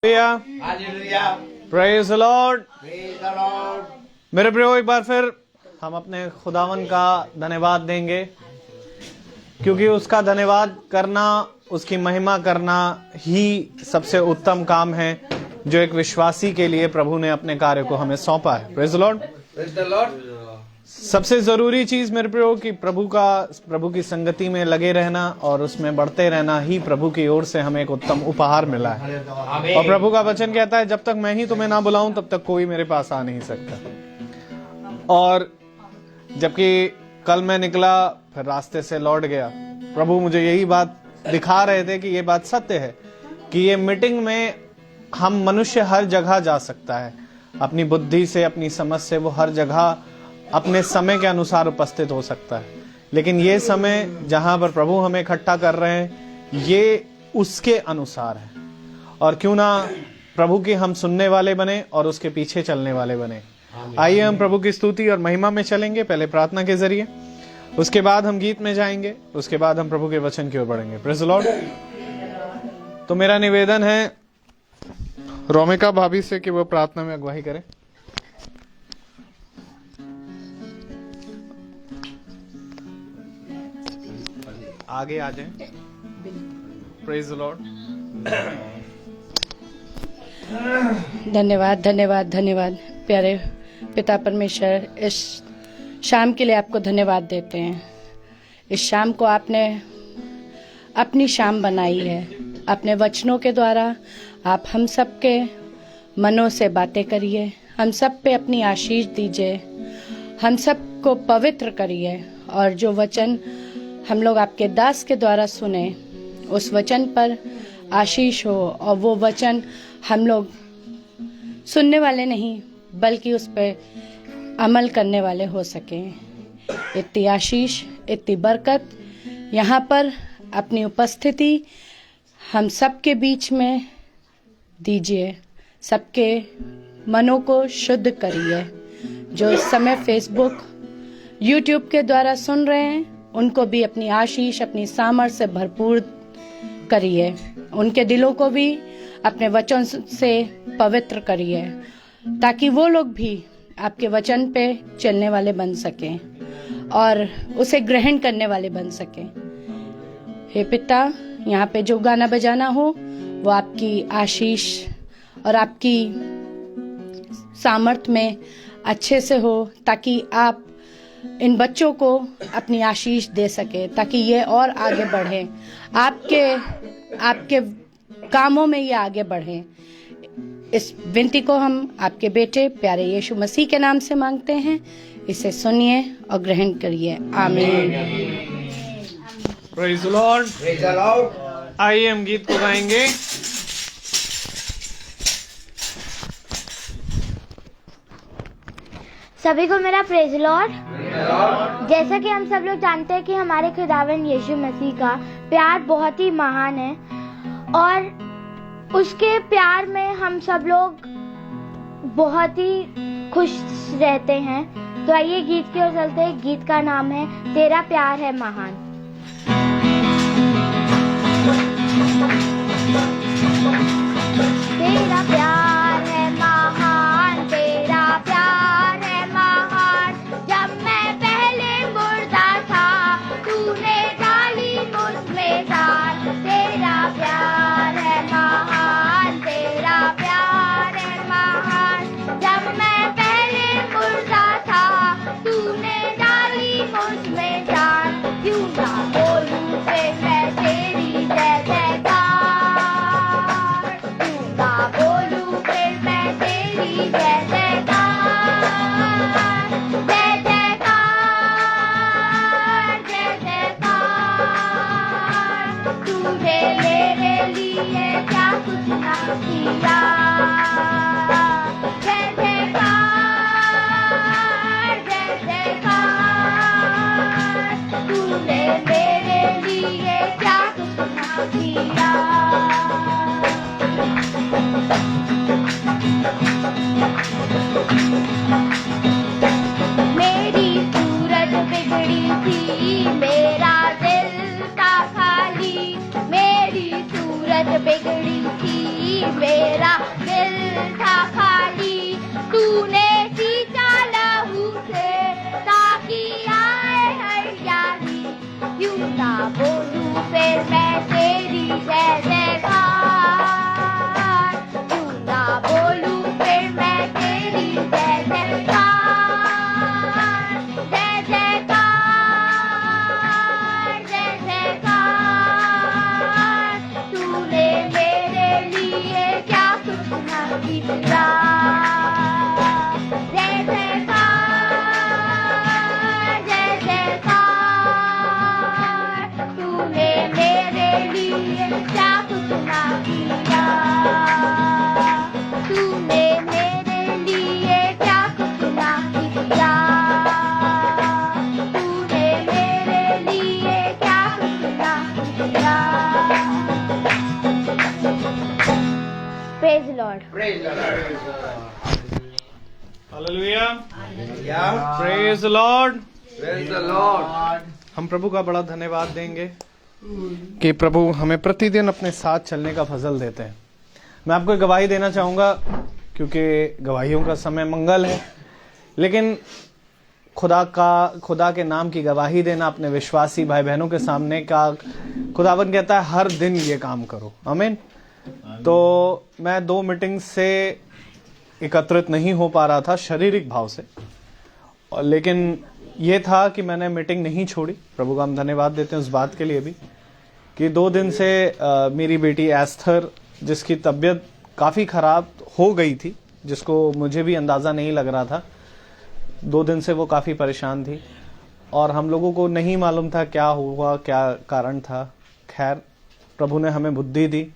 Praise the Lord. मेरे प्रियो, एक बार फिर हम अपने खुदावन का धन्यवाद देंगे, क्योंकि उसका धन्यवाद करना, उसकी महिमा करना ही सबसे उत्तम काम है जो एक विश्वासी के लिए प्रभु ने अपने कार्य को हमें सौंपा है। Praise the Lord. सबसे जरूरी चीज मेरे प्रियो कि प्रभु की संगति में लगे रहना और उसमें बढ़ते रहना ही प्रभु की ओर से हमें एक उत्तम उपहार मिला है। और प्रभु का वचन कहता है, जब तक मैं ही तुम्हें ना बुलाऊं तब तक कोई मेरे पास आ नहीं सकता। और जबकि कल मैं निकला, फिर रास्ते से लौट गया, प्रभु मुझे यही बात दिखा रहे थे कि ये बात सत्य है कि ये मीटिंग में हम मनुष्य हर जगह जा सकता है, अपनी बुद्धि से, अपनी समझ से वो हर जगह अपने समय के अनुसार उपस्थित हो सकता है, लेकिन ये समय जहां पर प्रभु हमें इकट्ठा कर रहे हैं ये उसके अनुसार है। और क्यों ना प्रभु की हम सुनने वाले बने और उसके पीछे चलने वाले बने। आइए हम प्रभु की स्तुति और महिमा में चलेंगे, पहले प्रार्थना के जरिए, उसके बाद हम गीत में जाएंगे, उसके बाद हम प्रभु के वचन की ओर बढ़ेंगे। Praise the Lord. तो मेरा निवेदन है रोमिका भाभी से कि वो प्रार्थना में अगुवाई करें। आगे आ जाएं। Praise the Lord. धन्यवाद धन्यवाद धन्यवाद प्यारे पिता परमेश्वर, इस शाम के लिए आपको धन्यवाद देते हैं। इस शाम को आपने अपनी शाम बनाई है। अपने वचनों के द्वारा आप हम सब के मनों से बातें करिए, हम सब पे अपनी आशीष दीजिए, हम सब को पवित्र करिए, और जो वचन हम लोग आपके दास के द्वारा सुने उस वचन पर आशीष हो, और वो वचन हम लोग सुनने वाले नहीं बल्कि उस पर अमल करने वाले हो सके। इतनी आशीष, इतनी बरकत यहाँ पर अपनी उपस्थिति हम सबके बीच में दीजिए। सबके मनों को शुद्ध करिए। जो इस समय फेसबुक, यूट्यूब के द्वारा सुन रहे हैं उनको भी अपनी आशीष, अपनी सामर्थ्य से भरपूर करिए। उनके दिलों को भी अपने वचन से पवित्र करिए, ताकि वो लोग भी आपके वचन पे चलने वाले बन सकें और उसे ग्रहण करने वाले बन सकें। हे पिता, यहाँ पे जो गाना बजाना हो वो आपकी आशीष और आपकी सामर्थ्य में अच्छे से हो, ताकि आप इन बच्चों को अपनी आशीष दे सके, ताकि ये और आगे बढ़े, आपके कामों में ये आगे बढ़े। इस विनती को हम आपके बेटे प्यारे यीशु मसीह के नाम से मांगते हैं। इसे सुनिए और ग्रहण करिए। आमीन। Praise the Lord. आइए हम गीत को गाएंगे। सभी को मेरा प्रेज़ द लॉर्ड। जैसा कि हम सब लोग जानते हैं कि हमारे खुदावन यीशु मसीह का प्यार बहुत ही महान है, और उसके प्यार में हम सब लोग बहुत ही खुश रहते हैं। तो आइए गीत की ओर चलते हैं। गीत का नाम है तेरा प्यार है महान। तेरा प्यार है महान, तेरा प्यार है महान। जब मैं पहले मुर्दा था तूने डाली मुझ में जान। तेरा प्यार है महान, तेरा प्यार है महान। जब मैं पहले मुर्दा था तूने डाली मुझ में जान। क्यों ना बोलूं फिर मैं तेरी जय जयकार, क्यों ना बोलूं फिर मैं तेरी जय जयकार। जय जयकार, जय जयकार। तूने मेरे लिए क्या कुछ ना किया। जय जयकार, जय जयकार। तूने मेरे लिए क्या कुछ ना किया। मेरी सूरत बिगड़ी थी, मेरा दिल था खाली। मेरी सूरत बिगड़ी थी, मेरा मेरा दिल था खाली, तूने सींचा लहू से ताकि आए हरियाली। यूं ना बोलूं फिर मैं तेरी जय जयकार, यूं ना बोलूं फिर मैं तेरी जय जयकार, जय जयकार, जय जयकार। तूने मेरे लिए क्या कुछ न किया, जय जयकार, जय जयकार। तूने मेरे लिए क्या कुछ न किया, तूने मेरे लिए क्या कुछ न किया, तूने मेरे लिए क्या कुछ न किया। Praise the Lord. Hallelujah, praise the Lord. हम प्रभु का बड़ा धन्यवाद देंगे कि प्रभु हमें प्रतिदिन अपने साथ चलने का फजल देते हैं। मैं आपको एक गवाही देना चाहूँगा क्योंकि गवाहियों का समय मंगल है, लेकिन खुदा के नाम की गवाही देना अपने विश्वासी भाई बहनों के सामने का खुदावन कहता है हर दिन ये काम करो। आमीन। तो मैं 2 मीटिंग से एकत्रित नहीं हो पा रहा था शारीरिक भाव से, और लेकिन ये था कि मैंने मीटिंग नहीं छोड़ी। प्रभु का हम धन्यवाद देते हैं उस बात के लिए भी कि 2 दिन से मेरी बेटी एस्थर, जिसकी तबीयत काफ़ी ख़राब हो गई थी, जिसको मुझे भी अंदाज़ा नहीं लग रहा था, 2 दिन से वो काफ़ी परेशान थी और हम लोगों को नहीं मालूम था क्या हुआ, क्या कारण था। खैर प्रभु ने हमें बुद्धि दी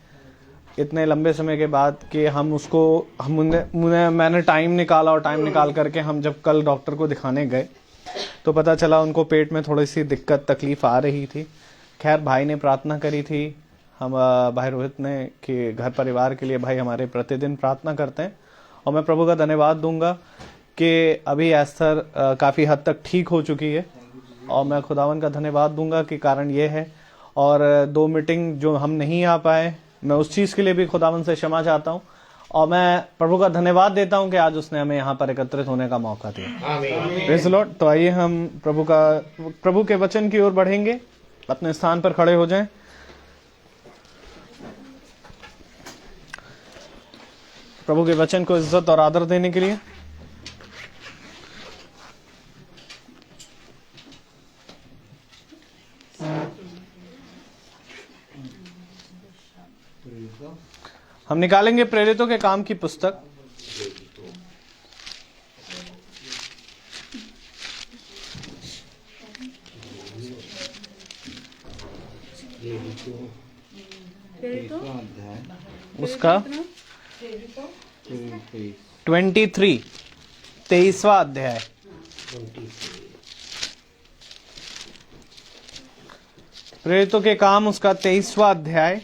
इतने लंबे समय के बाद कि मैंने टाइम निकाला, और टाइम निकाल करके हम जब कल डॉक्टर को दिखाने गए तो पता चला उनको पेट में थोड़ी सी दिक्कत तकलीफ आ रही थी। खैर भाई ने प्रार्थना करी थी, हम भाई रोहित ने, कि घर परिवार के लिए भाई हमारे प्रतिदिन प्रार्थना करते हैं, और मैं प्रभु का धन्यवाद दूंगा कि अभी एस्थर काफ़ी हद तक ठीक हो चुकी है, और मैं खुदावन का धन्यवाद दूंगा कि कारण ये है। और 2 मीटिंग जो हम नहीं आ पाए, मैं उस चीज़ के लिए भी खुदावन से क्षमा चाहता हूँ, और मैं प्रभु का धन्यवाद देता हूँ कि आज उसने हमें यहाँ पर एकत्रित होने का मौका दिया। Praise the Lord. तो आइए हम प्रभु के वचन की ओर बढ़ेंगे। अपने स्थान पर खड़े हो जाएं। प्रभु के वचन को इज्जत और आदर देने के लिए हम निकालेंगे प्रेरितों के काम की पुस्तक, उसका 23वां अध्याय। प्रेरितों के काम उसका 23वां अध्याय।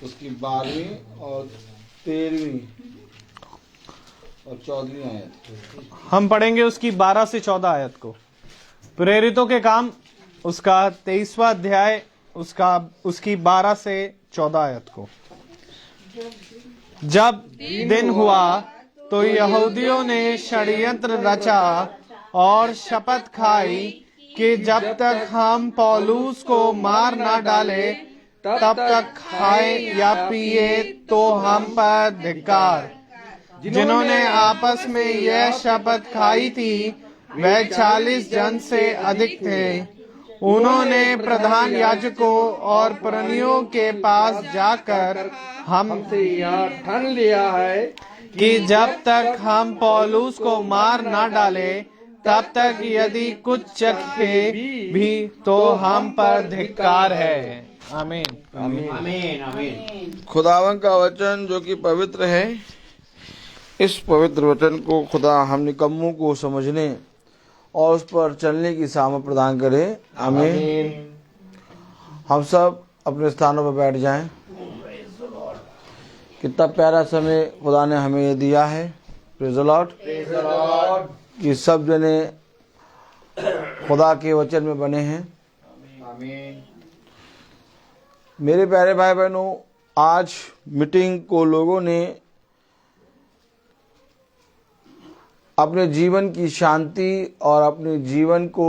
उसकी 12वीं और 13वीं और 14वीं आयत हम पढ़ेंगे उसकी 12 से 14 आयत को। प्रेरितों के काम उसका 23वां अध्याय, उसकी 12 से 14 आयत को। जब दिन हुआ तो यहूदियों ने षड्यंत्र रचा और शपथ खाई कि जब तक हम पौलुस को मार ना डाले तब तक खाए या पिए तो हम पर धिक्कार। जिन्होंने आपस में यह शपथ खाई थी वह 40 जन से अधिक थे। उन्होंने प्रधान याजकों और पुरनियों के पास जाकर हमसे यह ठान लिया है कि जब तक हम पौलुस को मार ना डाले तब तक यदि कुछ चखे भी तो हम पर धिक्कार है। आमीन आमीन आमीन। खुदावन का वचन जो कि पवित्र है, इस पवित्र वचन को खुदा हम निकम्मों को समझने और उस पर चलने की सामर्थ प्रदान करे। आमीन। हम सब अपने स्थानों पर बैठ जाएं। कितना प्यारा समय खुदा ने हमें दिया है। Praise the Lord. कि सब जने खुदा के वचन में बने हैं। मेरे प्यारे भाई बहनों, आज मीटिंग को लोगों ने अपने जीवन की शांति और अपने जीवन को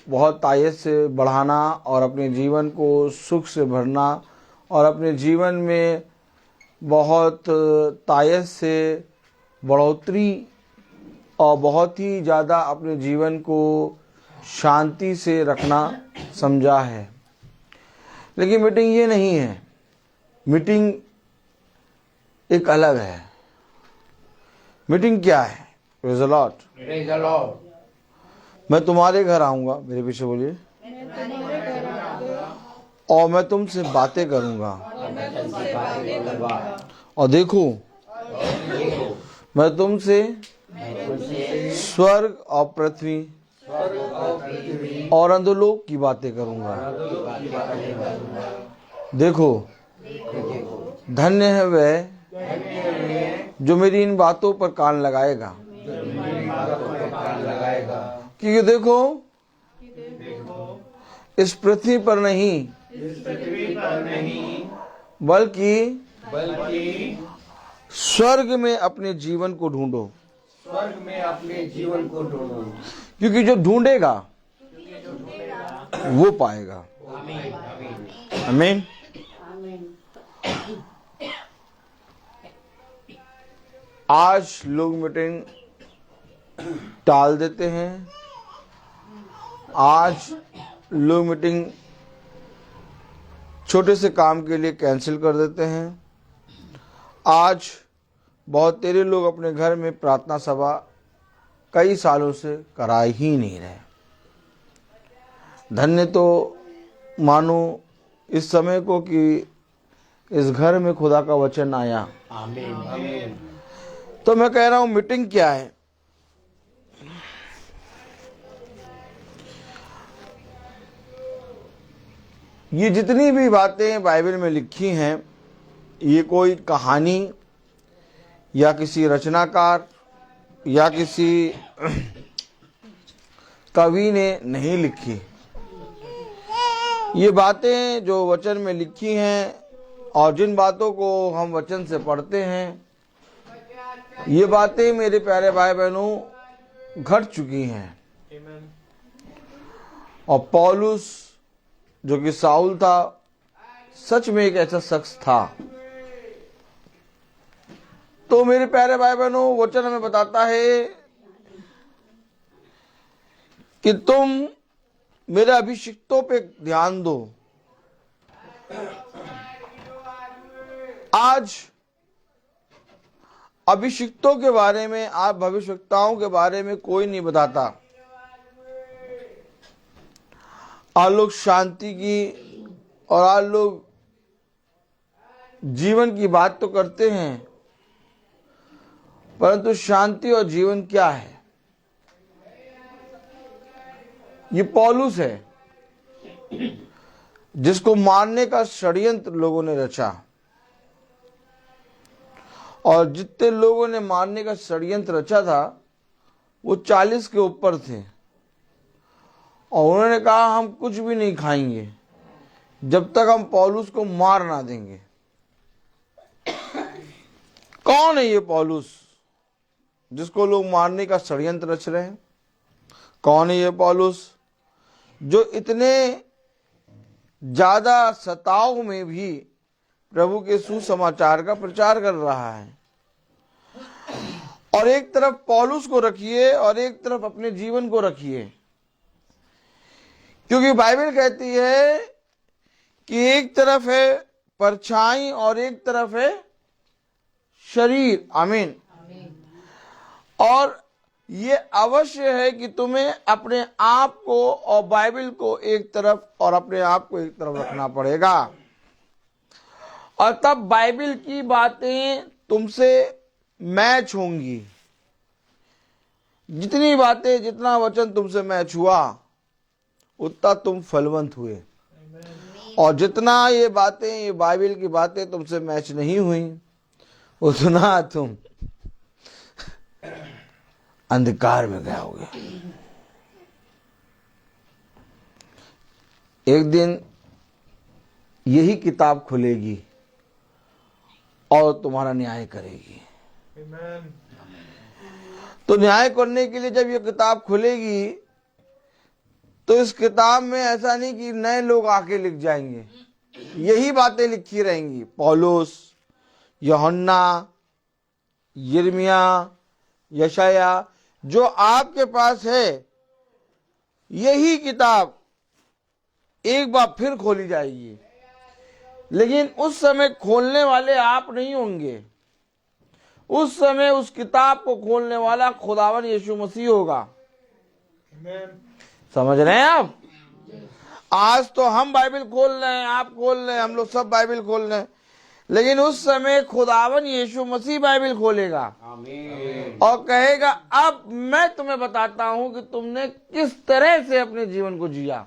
बहुत तायत से बढ़ाना और अपने जीवन को सुख से भरना और अपने जीवन में बहुत तायत से बढ़ोतरी और बहुत ही ज़्यादा अपने जीवन को शांति से रखना समझा है। लेकिन मीटिंग ये नहीं है। मीटिंग एक अलग है। मीटिंग क्या है? Praise the Lord. मैं तुम्हारे घर आऊंगा, मेरे पीछे बोलिए, और मैं तुमसे बातें करूंगा। और देखो, मैं तुमसे स्वर्ग और पृथ्वी और अंधलोक की बातें करूंगा। देखो, धन्य है वह जो मेरी इन बातों पर कान लगाएगा। क्योंकि देखो, इस पृथ्वी पर नहीं बल्कि स्वर्ग में अपने जीवन को ढूंढो। क्योंकि जो ढूंढेगा वो पाएगा। आमीन। आज लोग मीटिंग टाल देते हैं। आज लोग मीटिंग छोटे से काम के लिए कैंसिल कर देते हैं। आज बहुत तेरे लोग अपने घर में प्रार्थना सभा कई सालों से करा ही नहीं रहे। धन्य तो मानो इस समय को कि इस घर में खुदा का वचन आया। आमीन। तो मैं कह रहा हूं, मीटिंग क्या है? ये जितनी भी बातें बाइबल में लिखी हैं, ये कोई कहानी या किसी रचनाकार या किसी कवि ने नहीं लिखी। ये बातें जो वचन में लिखी हैं और जिन बातों को हम वचन से पढ़ते हैं, ये बातें मेरे प्यारे भाई बहनों घट चुकी हैं। और पौलुस जो कि साउल था, सच में एक ऐसा शख्स था। तो मेरे प्यारे भाई बहनों, वचन हमें बताता है कि तुम मेरे अभिषिक्तों पे ध्यान दो। आज अभिषिक्तों के बारे में, आप भविष्यवक्ताओं के बारे में कोई नहीं बताता। आज लोग शांति की और आज लोग जीवन की बात तो करते हैं, परंतु शांति और जीवन क्या है? ये पौलुस है जिसको मारने का षड्यंत्र लोगों ने रचा। और जितने लोगों ने मारने का षड्यंत्र रचा था, वो 40 के ऊपर थे। और उन्होंने कहा, हम कुछ भी नहीं खाएंगे जब तक हम पौलुस को मार ना देंगे। कौन है ये पौलुस जिसको लोग मारने का षड्यंत्र रच रहे हैं? कौन है ये पौलुस जो इतने ज्यादा सताव में भी प्रभु के सुसमाचार का प्रचार कर रहा है? और एक तरफ पौलुस को रखिए और एक तरफ अपने जीवन को रखिए, क्योंकि बाइबल कहती है कि एक तरफ है परछाई और एक तरफ है शरीर। आमीन। और ये अवश्य है कि तुम्हें अपने आप को और बाइबल को एक तरफ और अपने आप को एक तरफ रखना पड़ेगा, और तब बाइबल की बातें तुमसे मैच होंगी। जितनी बातें, जितना वचन तुमसे मैच हुआ, उतना तुम फलवंत हुए। और जितना ये बातें, ये बाइबल की बातें तुमसे मैच नहीं हुई, उतना तुम अंधकार में गए होगे। एक दिन यही किताब खुलेगी और तुम्हारा न्याय करेगी। तो न्याय करने के लिए जब ये किताब खुलेगी तो इस किताब में ऐसा नहीं कि नए लोग आके लिख जाएंगे, यही बातें लिखी रहेंगी। पौलुस, यूहन्ना, यिर्मया, यशाया, जो आपके पास है, यही किताब एक बार फिर खोली जाएगी। लेकिन उस समय खोलने वाले आप नहीं होंगे, उस समय उस किताब को खोलने वाला खुदावन यीशु मसीह होगा। समझ रहे हैं आप? आज तो हम बाइबल खोल रहे हैं, आप खोल रहे हैं, हम लोग सब बाइबल खोल रहे हैं, लेकिन उस समय खुदावन यीशु मसीह बाइबल खोलेगा और कहेगा अब मैं तुम्हें बताता हूं कि तुमने किस तरह से अपने जीवन को जिया,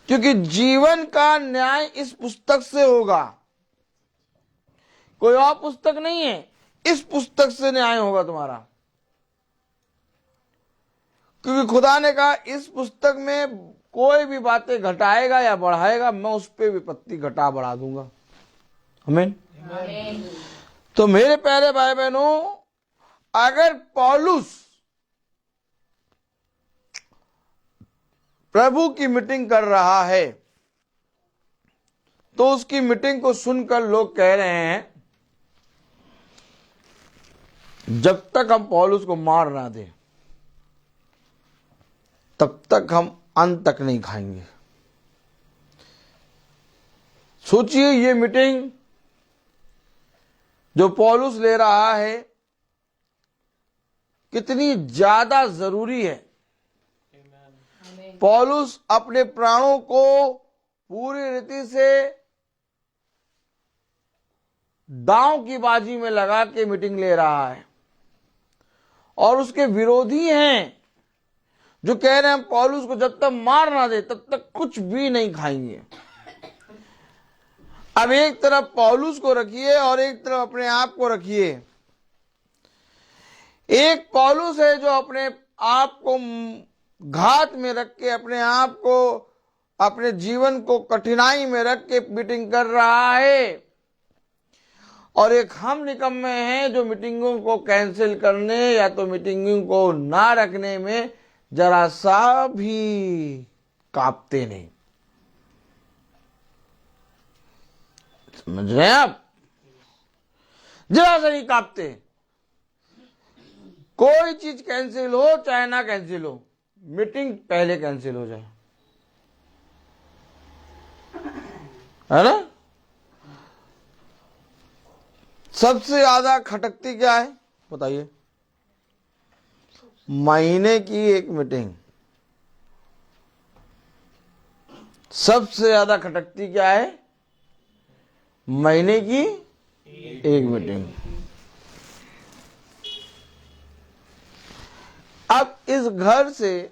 क्योंकि जीवन का न्याय इस पुस्तक से होगा, कोई और पुस्तक नहीं है, इस पुस्तक से न्याय होगा तुम्हारा। क्योंकि खुदा ने कहा इस पुस्तक में कोई भी बातें घटाएगा या बढ़ाएगा, मैं उस पर विपत्ति घटा बढ़ा दूंगा। आमीन। तो मेरे प्यारे भाई बहनों, अगर पौलुस प्रभु की मीटिंग कर रहा है तो उसकी मीटिंग को सुनकर लोग कह रहे हैं जब तक हम पौलुस को मार ना दें तब तक हम अंत तक नहीं खाएंगे। सोचिए, ये मीटिंग जो पौलुस ले रहा है कितनी ज्यादा जरूरी है। पौलुस अपने प्राणों को पूरी रीति से दांव की बाजी में लगा के मीटिंग ले रहा है और उसके विरोधी हैं जो कह रहे हैं पौलुस को जब तक मार ना दे तब तक कुछ भी नहीं खाएंगे। अब एक तरफ पौलुस को रखिए और एक तरफ अपने आप को रखिए। एक पौलुस है जो अपने आप को घात में रख के, अपने आप को, अपने जीवन को कठिनाई में रख के मीटिंग कर रहा है, और एक हम निकम्मे हैं जो मीटिंगों को कैंसिल करने या तो मीटिंगों को ना रखने में जरा सा भी कांपते नहीं। समझ रहे हैं आप? जरा सा नहीं कांपते। कोई चीज कैंसिल हो चाहे ना कैंसिल हो, मीटिंग पहले कैंसिल हो जाए, है ना? सबसे ज्यादा खटकती क्या है बताइए? महीने की एक मीटिंग। सबसे ज्यादा खटकती क्या है? महीने की एक मीटिंग। अब इस घर से,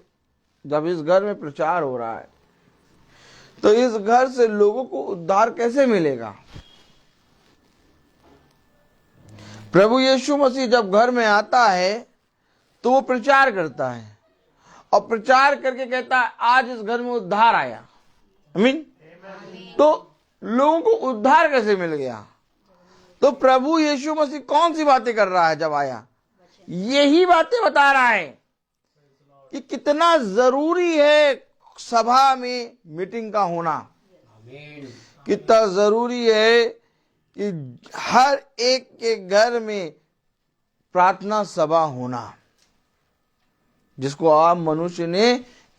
जब इस घर में प्रचार हो रहा है तो इस घर से लोगों को उद्धार कैसे मिलेगा? प्रभु यीशु मसीह जब घर में आता है तो वो प्रचार करता है और प्रचार करके कहता है आज इस घर में उद्धार आया। आमीन। तो लोगों को उद्धार कैसे मिल गया? तो प्रभु यीशु मसीह कौन सी बातें कर रहा है जब आया? यही बातें बता रहा है कि कितना जरूरी है सभा में मीटिंग का होना, कितना जरूरी है कि हर एक के घर में प्रार्थना सभा होना, जिसको आम मनुष्य ने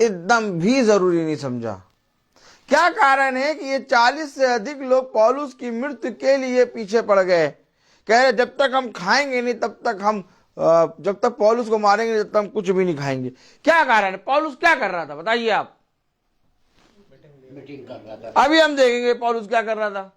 एकदम भी जरूरी नहीं समझा। क्या कारण है कि ये 40 से अधिक लोग पौलुस की मृत्यु के लिए पीछे पड़ गए? कह रहे जब तक हम खाएंगे नहीं तब तक हम, जब तक पौलुस को मारेंगे नहीं तब तक हम कुछ भी नहीं खाएंगे। क्या कारण है? पौलुस क्या कर रहा था बताइए आप? मीटिंग कर रहा था। अभी हम देखेंगे पौलुस क्या कर रहा था।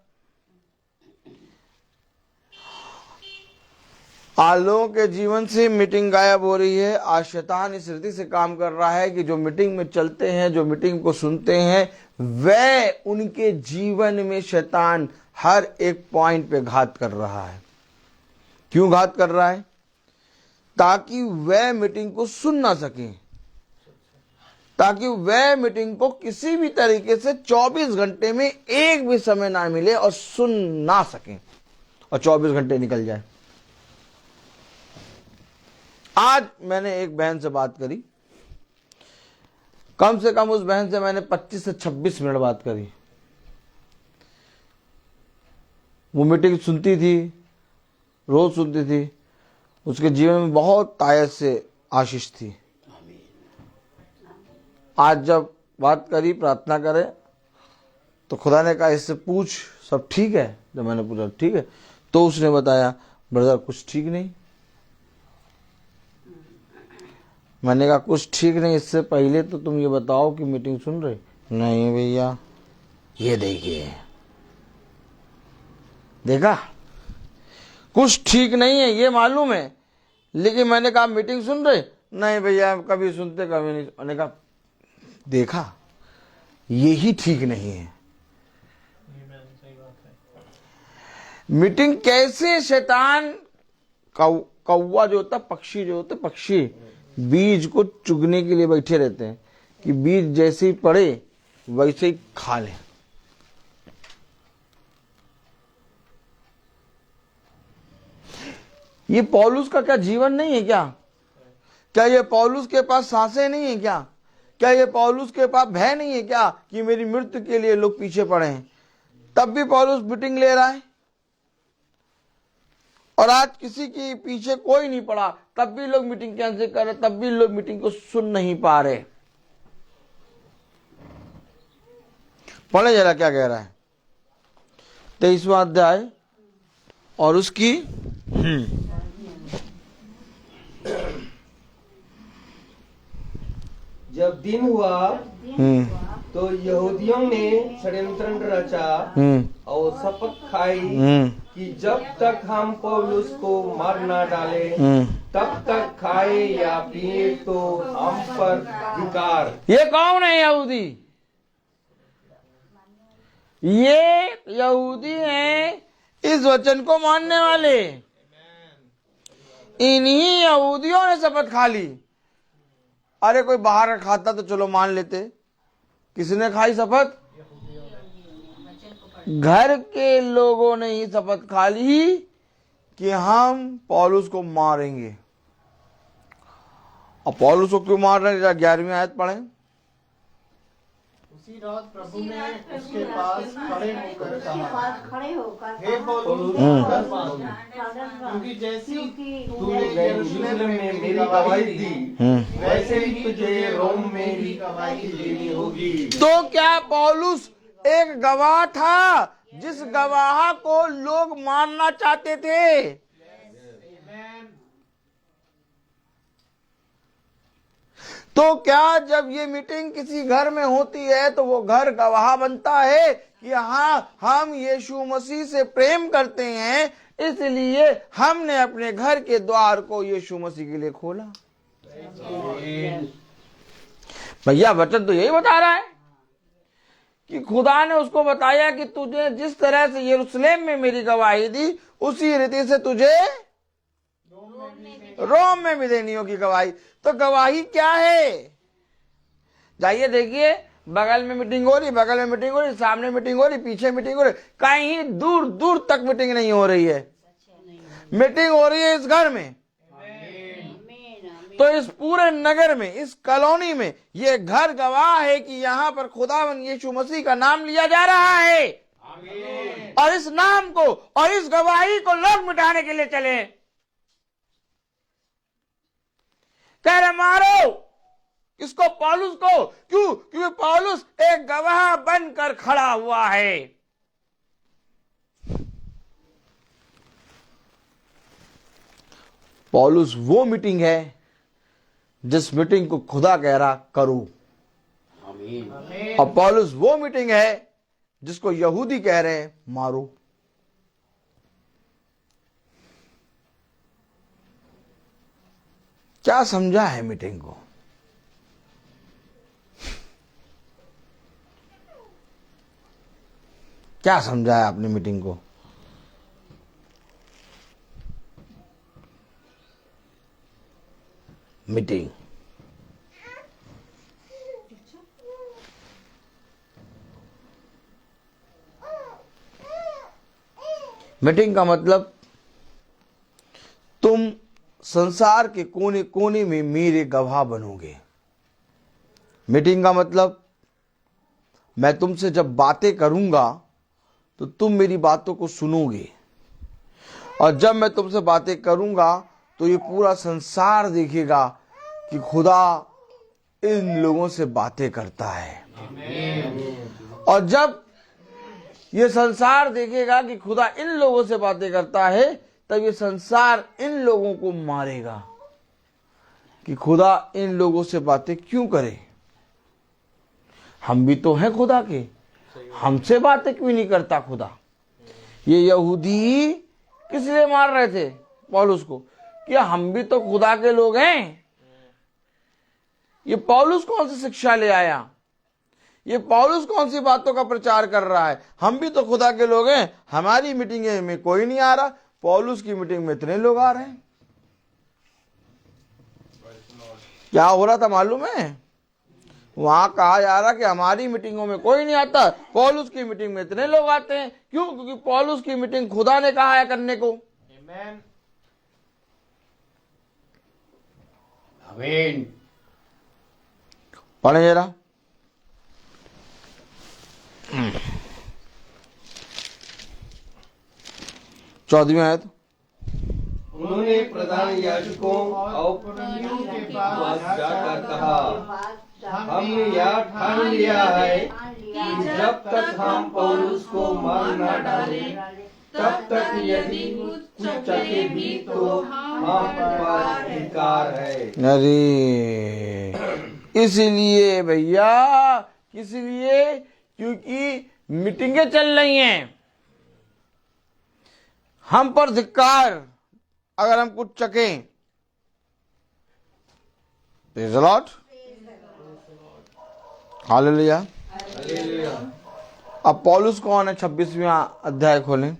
आज लोगों के जीवन से मीटिंग गायब हो रही है। आज शैतान इस रीति से काम कर रहा है कि जो मीटिंग में चलते हैं, जो मीटिंग को सुनते हैं, वह उनके जीवन में शैतान हर एक पॉइंट पे घात कर रहा है। क्यों घात कर रहा है? ताकि वह मीटिंग को सुन ना सके, ताकि वह मीटिंग को किसी भी तरीके से 24 घंटे में एक भी समय ना मिले और सुन ना सकें और 24 घंटे निकल जाए। आज मैंने एक बहन से बात करी, कम से कम उस बहन से मैंने 25 से 26 मिनट बात करी। वो मीटिंग सुनती थी, रोज सुनती थी, उसके जीवन में बहुत तायत से आशीष थी। आज जब बात करी प्रार्थना करे तो खुदा ने कहा इससे पूछ सब ठीक है। जब मैंने पूछा ठीक है, तो उसने बताया ब्रदर कुछ ठीक नहीं। मैंने कहा कुछ ठीक नहीं, इससे पहले तो तुम ये बताओ कि मीटिंग सुन रहे? नहीं भैया, ये देखिए, देखा कुछ ठीक नहीं है ये मालूम है, लेकिन मैंने कहा मीटिंग सुन रहे? नहीं भैया, कभी सुनते कभी नहीं। मैंने कहा देखा, यही ठीक नहीं है। मीटिंग कैसे शैतान कौवा जो होता, पक्षी जो होते, पक्षी बीज को चुगने के लिए बैठे रहते हैं कि बीज जैसे ही पड़े वैसे ही खा ले। ये पौलुस का क्या जीवन नहीं है क्या? क्या ये पौलुस के पास सांसें नहीं है क्या? क्या ये पौलुस के पास भय नहीं है क्या कि मेरी मृत्यु के लिए लोग पीछे पड़े हैं? तब भी पौलुस मीटिंग ले रहा है। और आज किसी के पीछे कोई नहीं पड़ा, तब भी लोग मीटिंग कैंसिल कर रहे, तब भी लोग मीटिंग को सुन नहीं पा रहे। पढ़े जरा क्या कह रहा है 23वां अध्याय और उसकी जब दिन हुआ तो यहूदियों ने षड्यंत्र रचा और शपथ खाई कि जब तक हम पौलुस को मार ना डाले तब तक खाए या पिए तो हम पर धिक्कार। ये कौन है यहूदी? ये यहूदी हैं इस वचन को मानने वाले। इन्हीं यहूदियों ने शपथ खा ली। अरे कोई बाहर का खाता तो चलो मान लेते, किसने खाई शपथ? घर के लोगों ने ही शपथ खा ली कि हम पौलुस को मारेंगे। और पौलुस को क्यों मार रहे हैं? 11वीं आयत पढ़ें। उसी रात प्रभु ने उसके पास खड़े होकर हे पौलुस, क्योंकि जैसी तूने यरूशलेम में मेरी गवाही दी, वैसे ही तुझे रोम में भी गवाही देनी होगी। तो क्या पौलुस एक गवाह था जिस गवाह को लोग मारना चाहते थे? तो क्या जब ये मीटिंग किसी घर में होती है तो वो घर गवाह बनता है कि हाँ, हम यीशु मसीह से प्रेम करते हैं, इसलिए हमने अपने घर के द्वार को यीशु मसीह के लिए खोला। भैया वचन तो यही बता रहा है कि खुदा ने उसको बताया कि तुझे जिस तरह से यरूशलेम में मेरी गवाही दी, उसी रीति से तुझे रोम में भी देनी होगी गवाही। तो गवाही क्या है? जाइए देखिए, बगल में मीटिंग हो रही, बगल में मीटिंग हो रही, सामने मीटिंग हो रही, पीछे मीटिंग हो रही, कहीं दूर दूर तक मीटिंग नहीं हो रही है। मीटिंग हो रही है इस घर में। तो इस पूरे नगर में, इस कॉलोनी में ये घर गवाह है कि यहाँ पर खुदावन यीशु मसीह का नाम लिया जा रहा है। और इस नाम को और इस गवाही को लोग मिटाने के लिए चले, कह रहे मारो इसको, पौलुस को। क्यों? क्योंकि पौलुस एक गवाह बनकर खड़ा हुआ है। पौलुस वो मीटिंग है जिस मीटिंग को खुदा कह रहा करो। और पौलुस वो मीटिंग है जिसको यहूदी कह रहे हैं मारो। क्या समझा है मीटिंग को? क्या समझा है आपने मीटिंग को? मीटिंग मीटिंग का मतलब तुम संसार के कोने कोने में मेरे गवाह बनोगे। मीटिंग का मतलब मैं तुमसे जब बातें करूंगा तो तुम मेरी बातों को सुनोगे, और जब मैं तुमसे बातें करूंगा तो ये पूरा संसार देखेगा कि खुदा इन लोगों से बातें करता है। और जब ये संसार देखेगा कि खुदा इन लोगों से बातें करता है, तब ये संसार इन लोगों को मारेगा कि खुदा इन लोगों से बातें क्यों करे। हम भी तो हैं खुदा के, हमसे बातें क्यों नहीं करता खुदा। ये यहूदी किस लिए मार रहे थे पौलुस को, कि हम भी तो खुदा के लोग हैं। ये पौलुस कौन सी शिक्षा ले आया, ये पौलुस कौन सी बातों का प्रचार कर रहा है। हम भी तो खुदा के लोग हैं, हमारी मीटिंग में कोई नहीं आ रहा, पौलुस की मीटिंग में इतने लोग आ रहे हैं। क्या हो रहा था मालूम है, वहां कहा जा रहा कि हमारी मीटिंगों में कोई नहीं आता, पौलुस की मीटिंग में इतने लोग आते हैं। क्यों? क्योंकि पौलुस की मीटिंग खुदा ने कहा है करने को। आमीन। पढ़े जरा। 14वीं आयत। उन्होंने प्रधान याजकों और के पास जाकर कहा, हमने यह ठान लिया है कि जब तक हम पौलुस को मार न डालें, तब तक यदि कुछ चखे भी तो हम पर अधिकार है। अरे इसलिए भैया, इसलिए क्योंकि मीटिंगें चल रही हैं, हम पर धिक्कार अगर हम कुछ चकें। Praise the lord, hallelujah. अब पौलुस कौन है? 26वां अध्याय खोलें।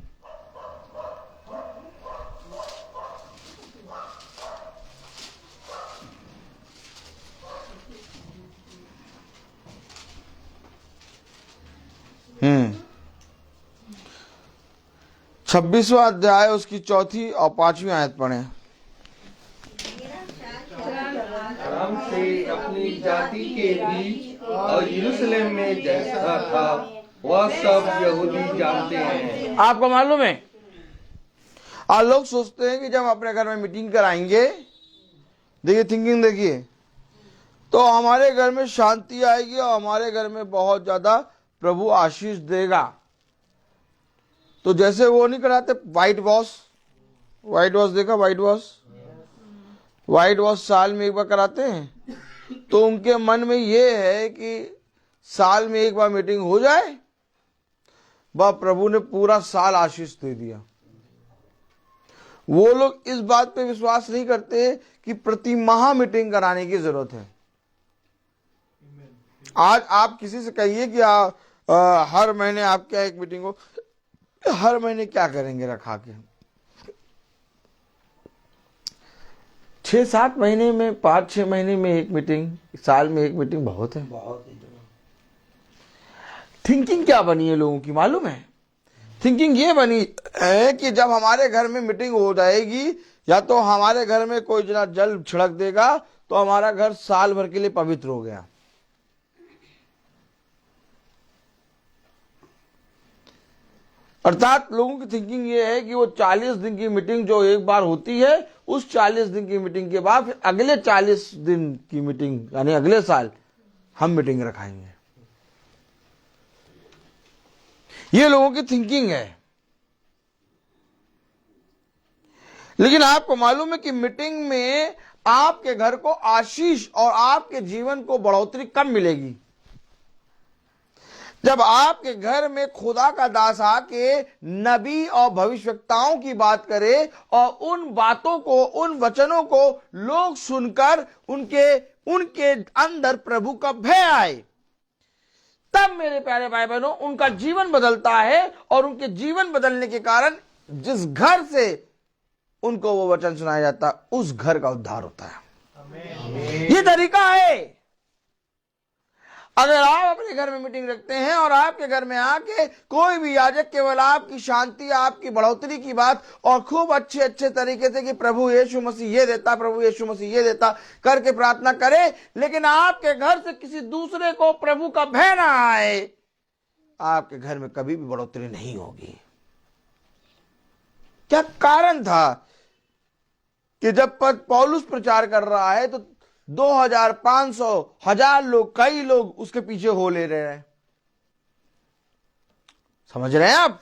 हम्म 26वां अध्याय उसकी 4 और 5वीं आयत पढ़े। आराम से अपनी जाति के बीच और यरूशलेम में जैसा था वह सब यहूदी जानते हैं। आपको मालूम है, आज लोग सोचते हैं कि जब हम अपने घर में मीटिंग कराएंगे, देखिए थिंकिंग देखिए, तो हमारे घर में शांति आएगी और हमारे घर में बहुत ज्यादा प्रभु आशीष देगा। तो जैसे वो नहीं कराते व्हाइट वॉश देखा, व्हाइट वॉश साल में एक बार कराते हैं, तो उनके मन में ये है कि साल में एक बार मीटिंग हो जाए, वह प्रभु ने पूरा साल आशीष दे दिया। वो लोग इस बात पे विश्वास नहीं करते कि प्रति माह मीटिंग कराने की जरूरत है। आज आप किसी से कहिए कि हर महीने आपके यहाँ एक मीटिंग हो, हर महीने क्या करेंगे रखा के? 6-7 महीने में, 5-6 महीने में एक मीटिंग, साल में एक मीटिंग बहुत है। थिंकिंग क्या बनी है लोगों की मालूम है? थिंकिंग ये बनी है कि जब हमारे घर में मीटिंग हो जाएगी, या तो हमारे घर में कोई जना जल छिड़क देगा तो हमारा घर साल भर के लिए पवित्र हो गया। अर्थात लोगों की थिंकिंग ये है कि वो 40 दिन की मीटिंग जो एक बार होती है, उस 40 दिन की मीटिंग के बाद फिर अगले 40 दिन की मीटिंग यानी अगले साल हम मीटिंग रखाएंगे। ये लोगों की थिंकिंग है। लेकिन आपको मालूम है कि मीटिंग में आपके घर को आशीष और आपके जीवन को बढ़ोतरी कब मिलेगी? जब आपके घर में खुदा का दास आके नबी और भविष्यवक्ताओं की बात करे और उन बातों को, उन वचनों को लोग सुनकर उनके अंदर प्रभु का भय आए, तब मेरे प्यारे भाई बहनों उनका जीवन बदलता है। और उनके जीवन बदलने के कारण जिस घर से उनको वो वचन सुनाया जाता है, उस घर का उद्धार होता है। ये तरीका है। अगर आप अपने घर में मीटिंग रखते हैं और आपके घर में आके कोई भी याजक केवल आपकी शांति, आपकी बढ़ोतरी की बात और खूब अच्छे अच्छे तरीके से कि प्रभु यीशु मसीह ये देता, प्रभु यीशु मसीह ये देता करके प्रार्थना करे, लेकिन आपके घर से किसी दूसरे को प्रभु का भय ना आए, आपके घर में कभी भी बढ़ोतरी नहीं होगी। क्या कारण था कि जब पौलुस प्रचार कर रहा है तो 2000, 500, 1000 लोग, कई लोग उसके पीछे हो ले रहे हैं? समझ रहे हैं आप?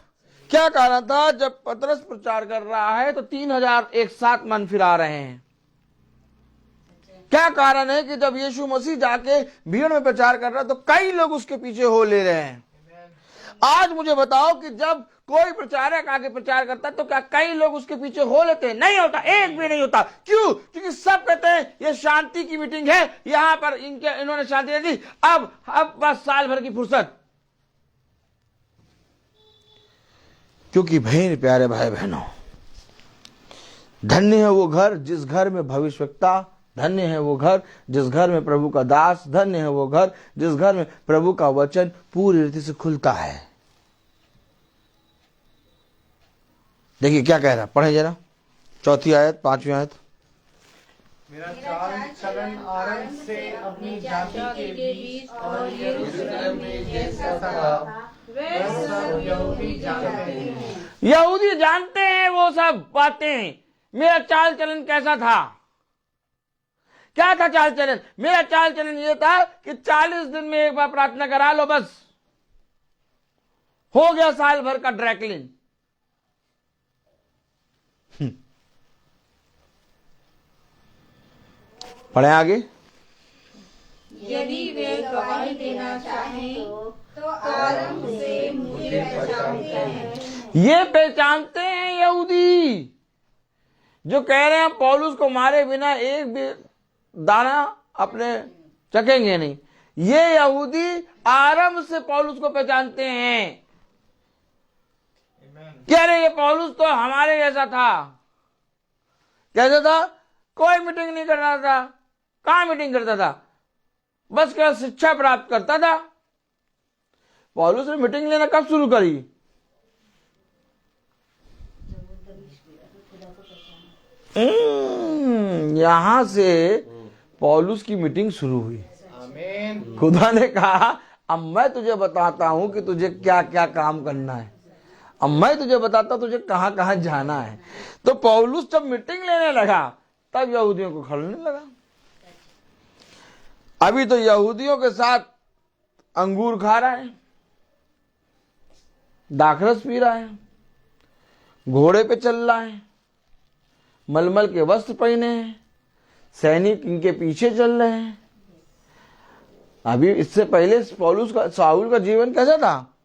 क्या कारण था? जब पतरस प्रचार कर रहा है तो 3000 एक साथ मन फिरा रहे हैं। क्या कारण है कि जब यीशु मसीह जाके भीड़ में प्रचार कर रहा है तो कई लोग उसके पीछे हो ले रहे हैं? आज मुझे बताओ कि जब कोई प्रचारक आगे प्रचार करता है तो क्या कई लोग उसके पीछे हो लेते हैं? नहीं होता, एक भी नहीं होता। क्यों? क्योंकि सब कहते हैं ये शांति की मीटिंग है, यहां पर इन्होंने शांति दे दी, अब बस साल भर की फुर्सत। क्योंकि प्यारे भाई बहनों, धन्य है वो घर जिस घर में भविष्यवक्ता, धन्य है वो घर जिस घर में प्रभु का दास, धन्य है वो घर जिस घर में प्रभु का वचन पूरी रीति से खुलता है। देखिए क्या कह रहा, पढ़े जरा 4 आयत, 5वीं आयत। मेरा चाल चलन आरंभ से अपनी जाति के बीच और यरूशलेम में जैसा था वह सब यहूदी जानते हैं। यहूदी जानते हैं वो सब बातें। मेरा चाल चलन कैसा था? क्या था चाल चलन? मेरा चाल चलन ये था कि 40 दिन में एक बार प्रार्थना करा लो, बस हो गया साल भर का ड्रैकलिन। पढ़े आगे। यदि वे गवाही देना चाहें तो आरंभ से मुझे पहचानते हैं। ये पहचानते हैं यहूदी जो कह रहे हैं पौलुस को मारे बिना एक भी दाना अपने चखेंगे नहीं। ये यहूदी आरंभ से पौलुस को पहचानते हैं। कह रहे ये पौलुस तो हमारे जैसा था। कैसा था? कोई मीटिंग नहीं करना था। कहां मीटिंग करता था? बस क्या शिक्षा प्राप्त करता था। पौलुस ने मीटिंग लेना कब शुरू करी? यहां से पौलुस की मीटिंग शुरू हुई। खुदा ने कहा अब मैं तुझे बताता हूं कि तुझे क्या क्या काम करना है, अब मैं तुझे बताता हूं तुझे कहां कहां जाना है। तो पौलुस जब मीटिंग लेने लगा तब यहूदियों को खलने लगा। अभी तो यहूदियों के साथ अंगूर खा रहा है, दाखरस पी रहा है, घोड़े पे चल रहा है, मलमल के वस्त्र पहने हैं, सैनिक इनके पीछे चल रहे हैं। अभी इससे पहले पौलुस का, शाऊल का जीवन कैसा था?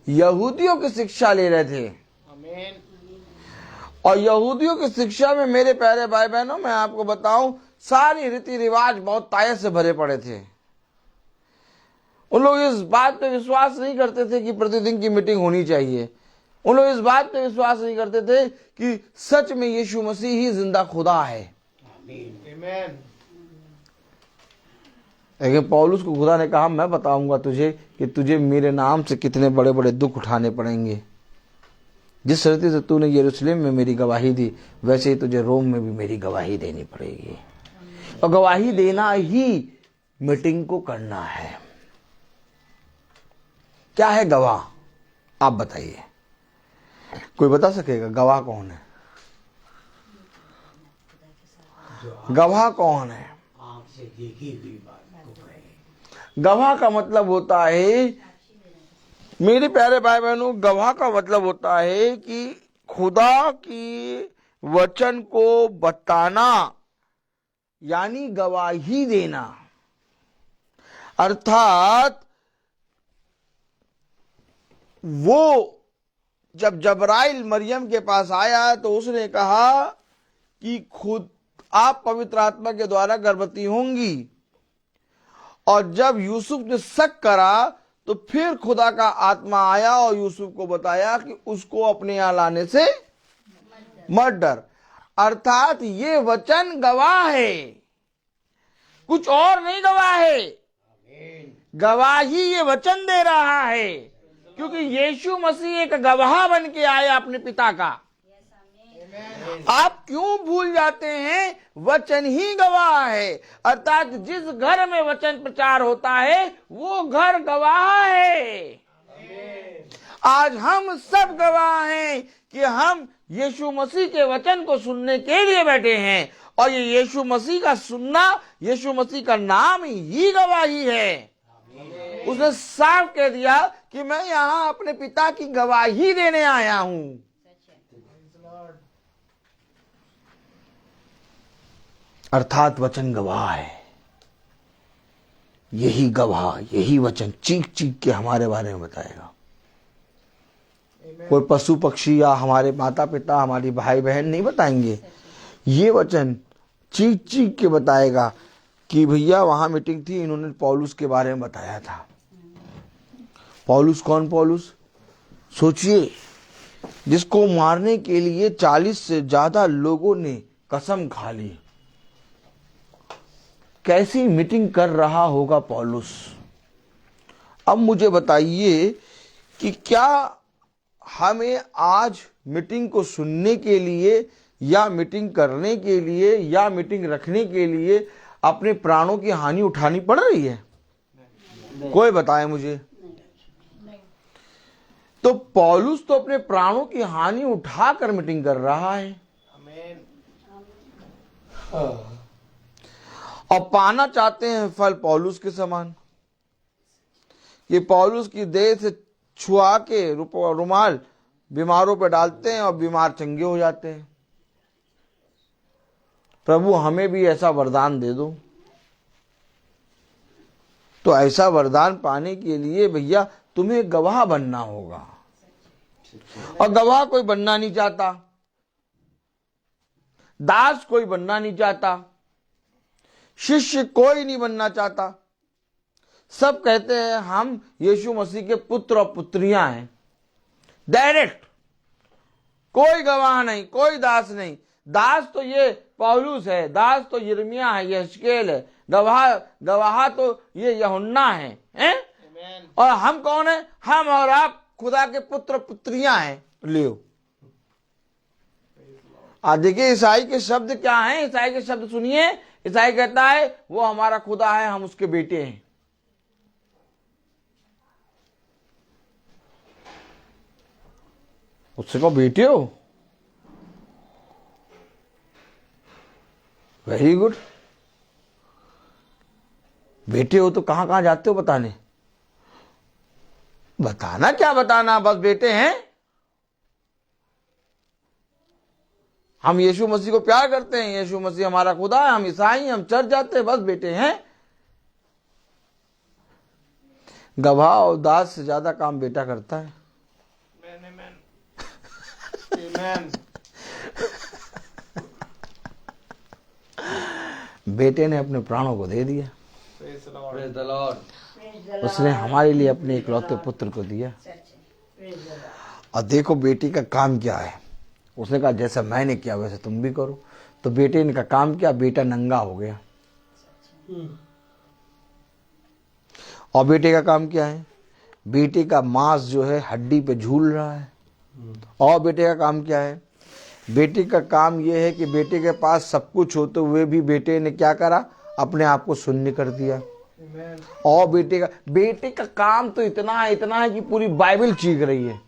यहूदियों की शिक्षा ले रहे थे। और यहूदियों की शिक्षा में मेरे प्यारे भाई बहनों, मैं आपको बताऊं, सारी रीति रिवाज बहुत तायत से भरे पड़े थे। उन लोग इस बात पे विश्वास नहीं करते थे कि प्रतिदिन की मीटिंग होनी चाहिए। उन लोग इस बात पे विश्वास नहीं करते थे कि सच में यीशु मसीह ही जिंदा खुदा है। लेकिन पौलुस को खुदा ने कहा मैं बताऊंगा तुझे कि तुझे मेरे नाम से कितने बड़े बड़े दुख उठाने पड़ेंगे। जिस रीति से तूने यरूशलेम में मेरी गवाही दी वैसे ही तुझे रोम में भी मेरी गवाही देनी पड़ेगी। और गवाही देना ही मीटिंग को करना है। क्या है गवाह? आप बताइए, कोई बता सकेगा गवाह कौन है? गवाह कौन है? गवाह का मतलब होता है, मेरे प्यारे भाई बहनों, गवाह का मतलब होता है कि खुदा की वचन को बताना, यानी गवाही देना। अर्थात वो जब जबराइल मरियम के पास आया तो उसने कहा कि खुद आप पवित्र आत्मा के द्वारा गर्भवती होंगी। और जब यूसुफ ने शक करा तो फिर खुदा का आत्मा आया और यूसुफ को बताया कि उसको अपने यहां लाने से मत डर। अर्थात ये वचन गवाह है, कुछ और नहीं गवाह है। गवाही ये वचन दे रहा है, क्योंकि यीशु मसीह एक गवाह बन के आया अपने पिता का। आप क्यों भूल जाते हैं? वचन ही गवाह है, अर्थात जिस घर में वचन प्रचार होता है वो घर गवाह है। आज हम सब गवाह हैं कि हम यीशु मसीह के वचन को सुनने के लिए बैठे हैं, और ये यीशु मसीह का सुनना, यीशु मसीह का नाम ही गवाही है। उसने साफ कह दिया कि मैं यहाँ अपने पिता की गवाही देने आया हूं। अर्थात वचन गवाह है। यही गवाह, यही वचन चीख चीख के हमारे बारे में बताएगा। कोई पशु पक्षी या हमारे माता पिता, हमारी भाई बहन नहीं बताएंगे। ये वचन चीख चीख के बताएगा कि भैया वहां मीटिंग थी, इन्होंने पौलुस के बारे में बताया था। पौलुस कौन? पौलुस सोचिए, जिसको मारने के लिए 40 से ज्यादा लोगों ने कसम खा ली। कैसी मीटिंग कर रहा होगा पौलुस? अब मुझे बताइए कि क्या हमें आज मीटिंग को सुनने के लिए या मीटिंग करने के लिए या मीटिंग रखने के लिए अपने प्राणों की हानि उठानी पड़ रही है? कोई बताए मुझे। तो पौलुस तो अपने प्राणों की हानि उठाकर मीटिंग कर रहा है और पाना चाहते हैं फल पौलुस के समान। ये पौलुस की देह से छुआ के रुमाल बीमारों पर डालते हैं और बीमार चंगे हो जाते हैं। प्रभु हमें भी ऐसा वरदान दे दो। तो ऐसा वरदान पाने के लिए भैया तुम्हें गवाह बनना होगा, और गवाह कोई बनना नहीं चाहता, दास कोई बनना नहीं चाहता, शिष्य कोई नहीं बनना चाहता। सब कहते हैं हम यीशु मसीह के पुत्र और पुत्रियां हैं। डायरेक्ट, कोई गवाह नहीं, कोई दास नहीं। दास तो ये पौलुस है, दास तो यिर्मयाह है, यहेजकेल है, गवाह तो ये यूहन्ना है, हैं? और हम कौन है? हम और आप खुदा के पुत्र पुत्रियां हैं। लियो, आज देखिए ईसाई के शब्द क्या हैं। ईसाई के शब्द सुनिए। ईसाई कहता है वो हमारा खुदा है, हम उसके बेटे हैं। उससे कहो बेटे हो, वेरी गुड। बेटे हो तो कहां कहां जाते हो बताने? बताना क्या बताना, बस बेटे हैं। हम यीशु मसीह को प्यार करते हैं, यीशु मसीह हमारा खुदा है, हम ईसाई, हम चर्च जाते हैं, बस बेटे हैं। गवाह और दास से ज्यादा काम बेटा करता है। बेटे ने अपने प्राणों को दे दिया। उसने हमारे लिए अपने इकलौते पुत्र को दिया। और देखो बेटी का काम क्या है। उसने कहा जैसा मैंने किया वैसे तुम भी करो। तो बेटे ने का काम किया, बेटा नंगा हो गया। और बेटे का काम क्या है? बेटे का मांस जो है हड्डी पे झूल रहा है। और बेटे का काम क्या है? बेटे का काम यह है कि बेटे के पास सब कुछ होते हुए भी बेटे ने क्या करा? अपने आप को शून्य कर दिया। और बेटे का काम तो इतना है कि पूरी बाइबल चीख रही है।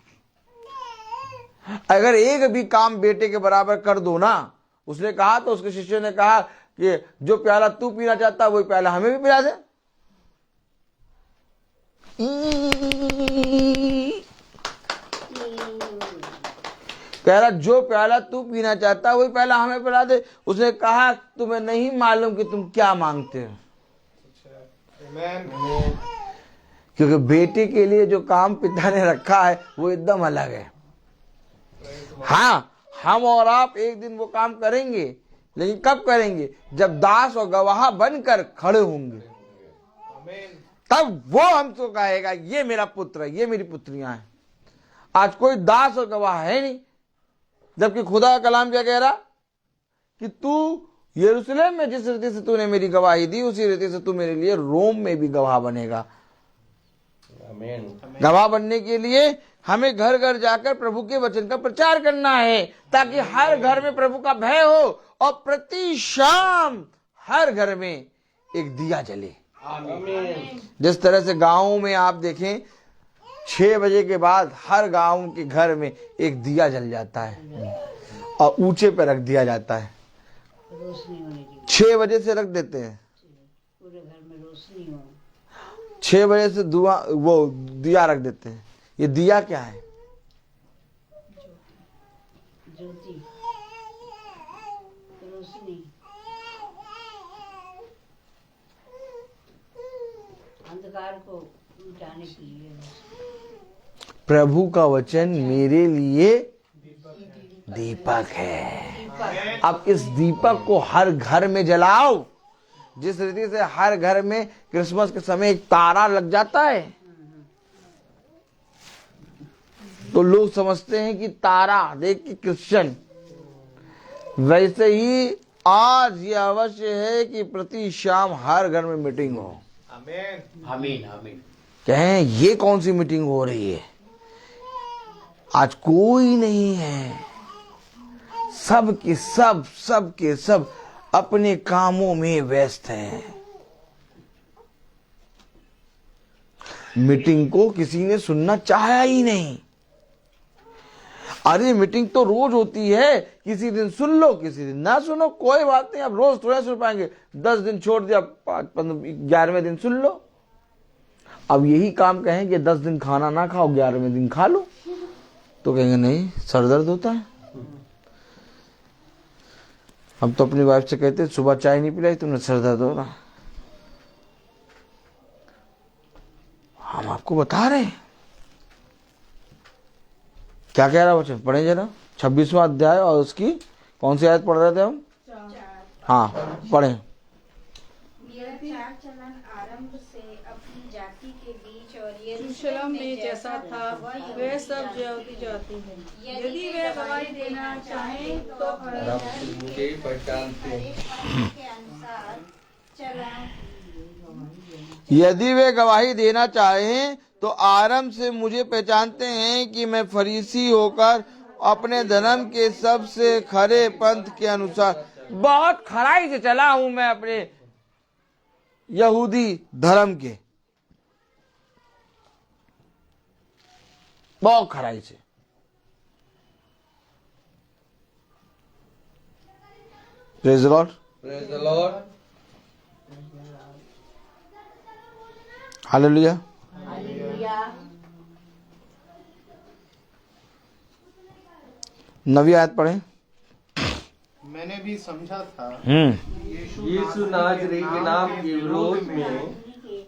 अगर एक भी काम बेटे के बराबर कर दो ना, उसने कहा तो उसके शिष्य ने कहा कि जो प्याला तू पीना चाहता वही प्याला हमें भी पिला दे। कह रहा जो प्याला तू पीना चाहता वही प्याला हमें पिला दे। उसने कहा तुम्हें नहीं मालूम कि तुम क्या मांगते हो। क्योंकि बेटे के लिए जो काम पिता ने रखा है वो एकदम अलग है। हाँ, हम और आप एक दिन वो काम करेंगे, लेकिन कब करेंगे? जब दास और गवाह बनकर खड़े होंगे, तब वो हमको कहेगा ये मेरा पुत्र है, ये मेरी पुत्रियां हैं। आज कोई दास और गवाह है नहीं। जबकि खुदा का कलाम क्या कह रहा कि तू यरूशलेम में जिस रीति से तूने मेरी गवाही दी, उसी रीति से तू मेरे लिए रोम में भी गवाह बनेगा। आमीन। गवाह बनने के लिए हमें घर घर जाकर प्रभु के वचन का प्रचार करना है, ताकि हर घर में प्रभु का भय हो और प्रति शाम हर घर में एक दिया जले। आमीन। जिस तरह से गांवों में आप देखें 6 बजे के बाद हर गांव के घर में एक दिया जल जाता है और ऊंचे पे रख दिया जाता है। 6 बजे से रख देते हैं, पूरे घर में रोशनी हो। 6 बजे से वो दिया रख देते हैं। ये दिया क्या है? ज्योति, रोशनी, अंधकार को मिटाने के लिए। प्रभु का वचन मेरे लिए दीपक है। अब इस दीपक को हर घर में जलाओ। जिस रीति से हर घर में क्रिसमस के समय एक तारा लग जाता है, तो लोग समझते हैं कि तारा देख के क्रिश्चियन, वैसे ही आज ये अवश्य है कि प्रति शाम हर घर में मीटिंग हो। आमीन। आमीन। कहें ये कौन सी मीटिंग हो रही है? आज कोई नहीं है, सब के सब अपने कामों में व्यस्त हैं। मीटिंग को किसी ने सुनना चाहा ही नहीं। अरे मीटिंग तो रोज होती है, किसी दिन सुन लो किसी दिन ना सुनो, कोई बात नहीं। अब रोज थोड़ा सुन पाएंगे, 10 दिन छोड़ दिया, 11वें दिन सुन लो। अब यही काम कहें कि 10 दिन खाना ना खाओ, 11वें दिन खा लो, तो कहेंगे नहीं सर दर्द होता है। हम तो अपनी वाइफ से कहते सुबह चाय नहीं पिलाई तुमने सर दर्द हो रहा। हम आपको बता रहे हैं क्या कह रहा वचन। पढ़े जरा 26वां अध्याय और उसकी कौन सी आयत पढ़ रहे थे हम? हाँ पढ़े। यह चाल चलन आरंभ से अपनी जाति के बीच और यरूशलेम में जैसा था वे सब ज्योति ज्योति है। यदि वे गवाही देना चाहें तो मुझे पहचानते हैं। के अनुसार चलन यदि वे गवाही देना चाहें तो आरंभ से मुझे पहचानते हैं कि मैं फरीसी होकर अपने धर्म के सबसे खरे पंथ के अनुसार बहुत खराई से चला हूं। मैं अपने यहूदी धर्म के बहुत खराई से। Praise the lord. Praise the lord. Hallelujah. नवी आयत पढ़े। मैंने भी समझा था यीशु नाजरी के नाम के विरोध में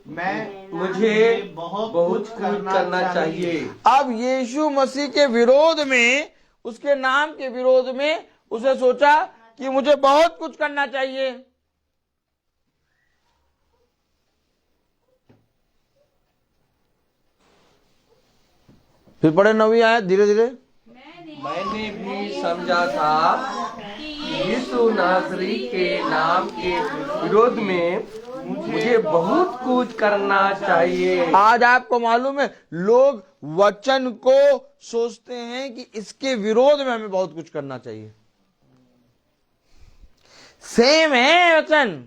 मैं मुझे बहुत कुछ करना चाहिए। अब यीशु मसीह के विरोध में, उसके नाम के विरोध में उसने सोचा कि मुझे बहुत कुछ करना चाहिए। फिर पढ़े 9वीं आयत धीरे धीरे। मैंने भी समझा था कि यीशु नासरी के नाम के विरोध में मुझे बहुत कुछ करना चाहिए। आज आपको मालूम है लोग वचन को सोचते हैं कि इसके विरोध में हमें बहुत कुछ करना चाहिए। सेम है वचन,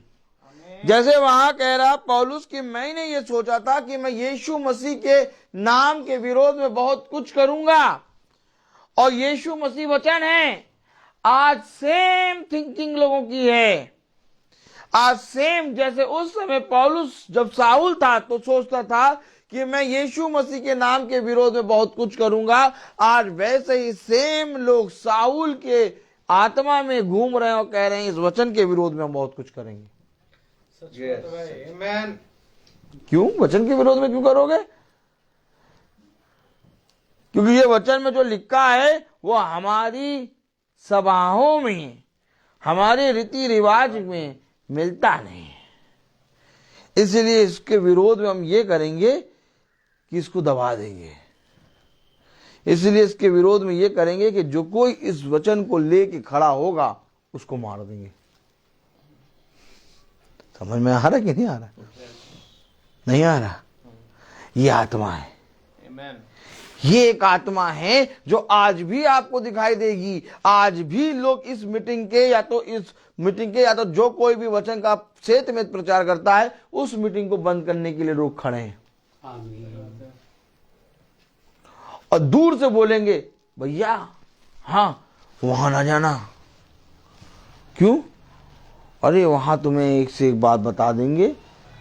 जैसे वहां कह रहा पौलुस कि मैंने ये सोचा था कि मैं यीशु मसीह के नाम के विरोध में बहुत कुछ करूंगा, और यीशु मसीह वचन है। आज सेम थिंकिंग लोगों की है। आज सेम जैसे उस समय पौलुस जब साउल था तो सोचता था कि मैं यीशु मसीह के नाम के विरोध में बहुत कुछ करूंगा, आज वैसे ही सेम लोग साउल के आत्मा में घूम रहे हैं और कह रहे हैं इस वचन के विरोध में हम बहुत कुछ करेंगे। क्यों? वचन के विरोध में क्यों करोगे? क्योंकि ये वचन में जो लिखा है वो हमारी सभाओं में, हमारे रीति रिवाज में मिलता नहीं है। इसलिए इसके विरोध में हम ये करेंगे कि इसको दबा देंगे। इसलिए इसके विरोध में ये करेंगे कि जो कोई इस वचन को लेके खड़ा होगा उसको मार देंगे। समझ में आ रहा कि नहीं आ रहा? नहीं आ रहा? ये आत्मा है। ये एक आत्मा है जो आज भी आपको दिखाई देगी। आज भी लोग इस मीटिंग के या तो जो कोई भी वचन का क्षेत्र में प्रचार करता है, उस मीटिंग को बंद करने के लिए लोग खड़े हैं और दूर से बोलेंगे, भैया हाँ वहां ना जाना। क्यों? अरे वहां तुम्हें एक से एक बात बता देंगे,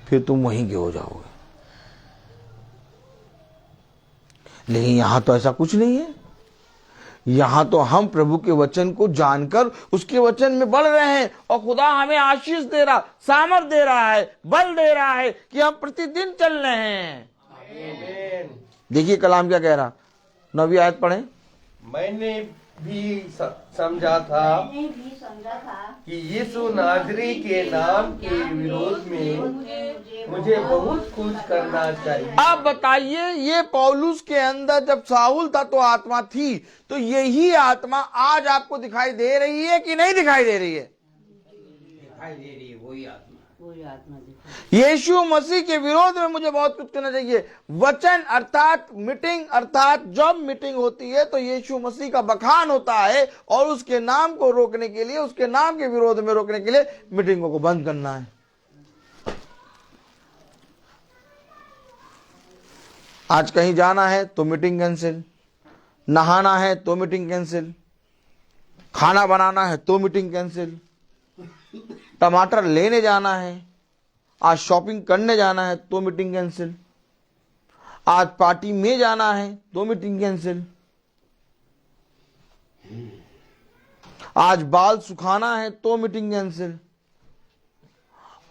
फिर तुम वहीं के हो जाओगे। लेकिन यहां तो ऐसा कुछ नहीं है। यहां तो हम प्रभु के वचन को जानकर उसके वचन में बढ़ रहे हैं और खुदा हमें आशीष दे रहा, सामर्थ दे रहा है, बल दे रहा है कि हम प्रतिदिन चल रहे हैं। देखिए कलाम क्या कह रहा, 9वीं आयत पढ़ें। मैंने भी समझा था कि यीशु नाजरी के नाम के विरोध में मुझे बहुत कुछ करना चाहिए। आप बताइए, ये पौलुस के अंदर जब साहुल था तो आत्मा थी, तो यही आत्मा आज आपको दिखाई दे रही है कि नहीं दिखाई दे रही है? दिखाई दे रही है वही आत्मा। यीशु मसीह के विरोध में मुझे बहुत कुछ करना चाहिए। वचन अर्थात मीटिंग, अर्थात जब मीटिंग होती है तो यीशु मसीह का बखान होता है और उसके नाम को रोकने के लिए, उसके नाम के विरोध में रोकने के लिए मीटिंगों को बंद करना है। आज कहीं जाना है तो मीटिंग कैंसिल, नहाना है तो मीटिंग कैंसिल, खाना बनाना है तो मीटिंग कैंसिल, टमाटर लेने जाना है, आज शॉपिंग करने जाना है तो मीटिंग कैंसिल, आज पार्टी में जाना है तो मीटिंग कैंसिल, आज बाल सुखाना है तो मीटिंग कैंसिल,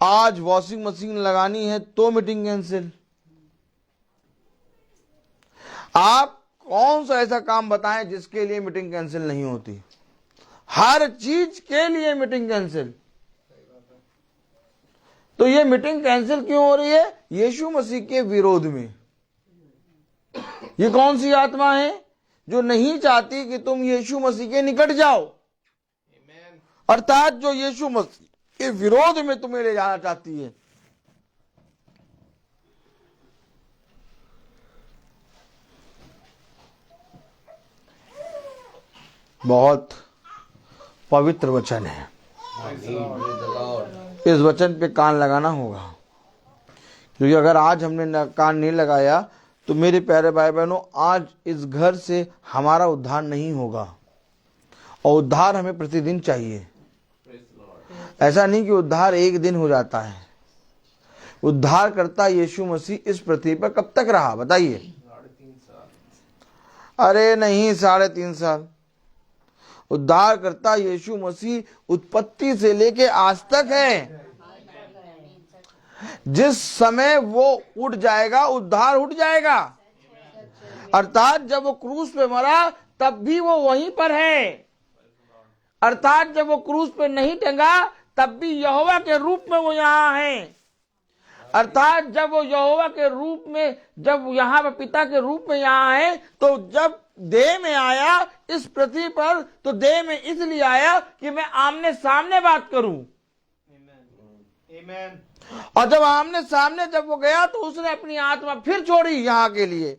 आज वॉशिंग मशीन लगानी है तो मीटिंग कैंसिल। आप कौन सा ऐसा काम बताएं जिसके लिए मीटिंग कैंसिल नहीं होती? हर चीज के लिए मीटिंग कैंसिल। तो ये मीटिंग कैंसिल क्यों हो रही है? यीशु मसीह के विरोध में। ये कौन सी आत्मा है जो नहीं चाहती कि तुम यीशु मसीह के निकट जाओ, अर्थात जो यीशु मसीह के विरोध में तुम्हें ले जाना चाहती है। बहुत पवित्र वचन है। इस वचन पे कान लगाना होगा, क्योंकि अगर आज हमने कान नहीं लगाया तो मेरे प्यारे भाई बहनों, आज इस घर से हमारा उद्धार नहीं होगा। और उद्धार हमें प्रतिदिन चाहिए। ऐसा नहीं कि उद्धार एक दिन हो जाता है। उद्धार करता यीशु मसीह इस पृथ्वी पर कब तक रहा बताइए? अरे नहीं, 3.5 साल। उद्धार करता यीशु मसीह उत्पत्ति से लेके आज तक है। जिस समय वो उठ जाएगा, उद्धार उठ जाएगा। अर्थात जब वो क्रूस पे मरा तब भी वो वहीं पर है। अर्थात जब वो क्रूस पे नहीं टंगा तब भी यहोवा के रूप में वो यहाँ है। अर्थात जब वो यहोवा के रूप में, जब यहाँ पर पिता के रूप में यहाँ है, तो जब देह में आया इस पृथ्वी पर, तो देह में इसलिए आया कि मैं आमने सामने बात करूं। और जब आमने सामने जब वो गया तो उसने अपनी आत्मा फिर छोड़ी यहाँ के लिए।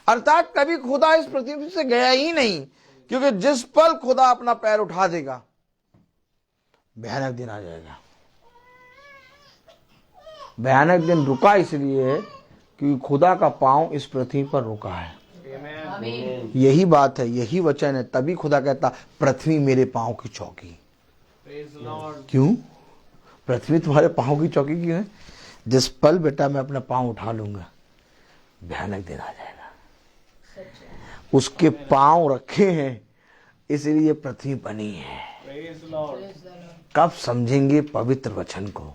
अर्थात कभी खुदा इस पृथ्वी से गया ही नहीं, क्योंकि जिस पल खुदा अपना पैर उठा देगा भयानक दिन आ जाएगा। भयानक दिन रुका इसलिए है क्योंकि खुदा का पांव इस पृथ्वी पर रुका है। यही बात है, यही वचन है। तभी खुदा कहता पृथ्वी मेरे पांव की चौकी। क्यों? पृथ्वी तुम्हारे पांव की चौकी क्यों है? जिस पल बेटा मैं अपना पांव उठा लूंगा भयानक दिन आ जाएगा। उसके पांव रखे हैं इसलिए पृथ्वी बनी है। कब समझेंगे पवित्र वचन को?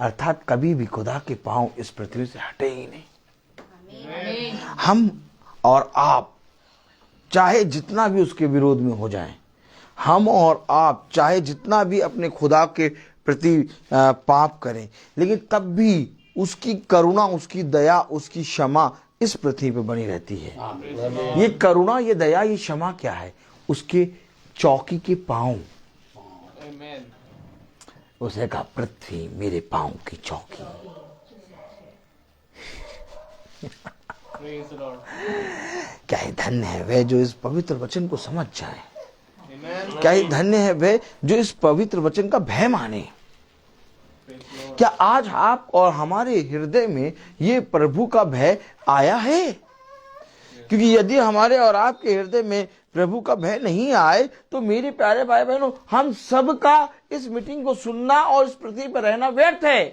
अर्थात कभी भी खुदा के पांव इस पृथ्वी से हटे ही नहीं। हम और आप चाहे जितना भी उसके विरोध में हो जाएं, हम और आप चाहे जितना भी अपने खुदा के प्रति पाप करें, लेकिन तब भी उसकी करुणा, उसकी दया, उसकी क्षमा इस पृथ्वी पे बनी रहती है। ये करुणा, ये दया, ये क्षमा क्या है? उसके चौकी के पांव। उसने कहा पृथ्वी मेरे पांव की चौकी। क्या ही धन्य है वह जो इस पवित्र वचन को समझ जाए। क्या ही धन्य है वह जो इस पवित्र वचन का भय माने। क्या आज आप और हमारे हृदय में ये प्रभु का भय आया है? क्योंकि यदि हमारे और आपके हृदय में प्रभु का भय नहीं आए तो मेरे प्यारे भाई बहनों, हम सबका इस मीटिंग को सुनना और इस पृथ्वी पर रहना व्यर्थ है।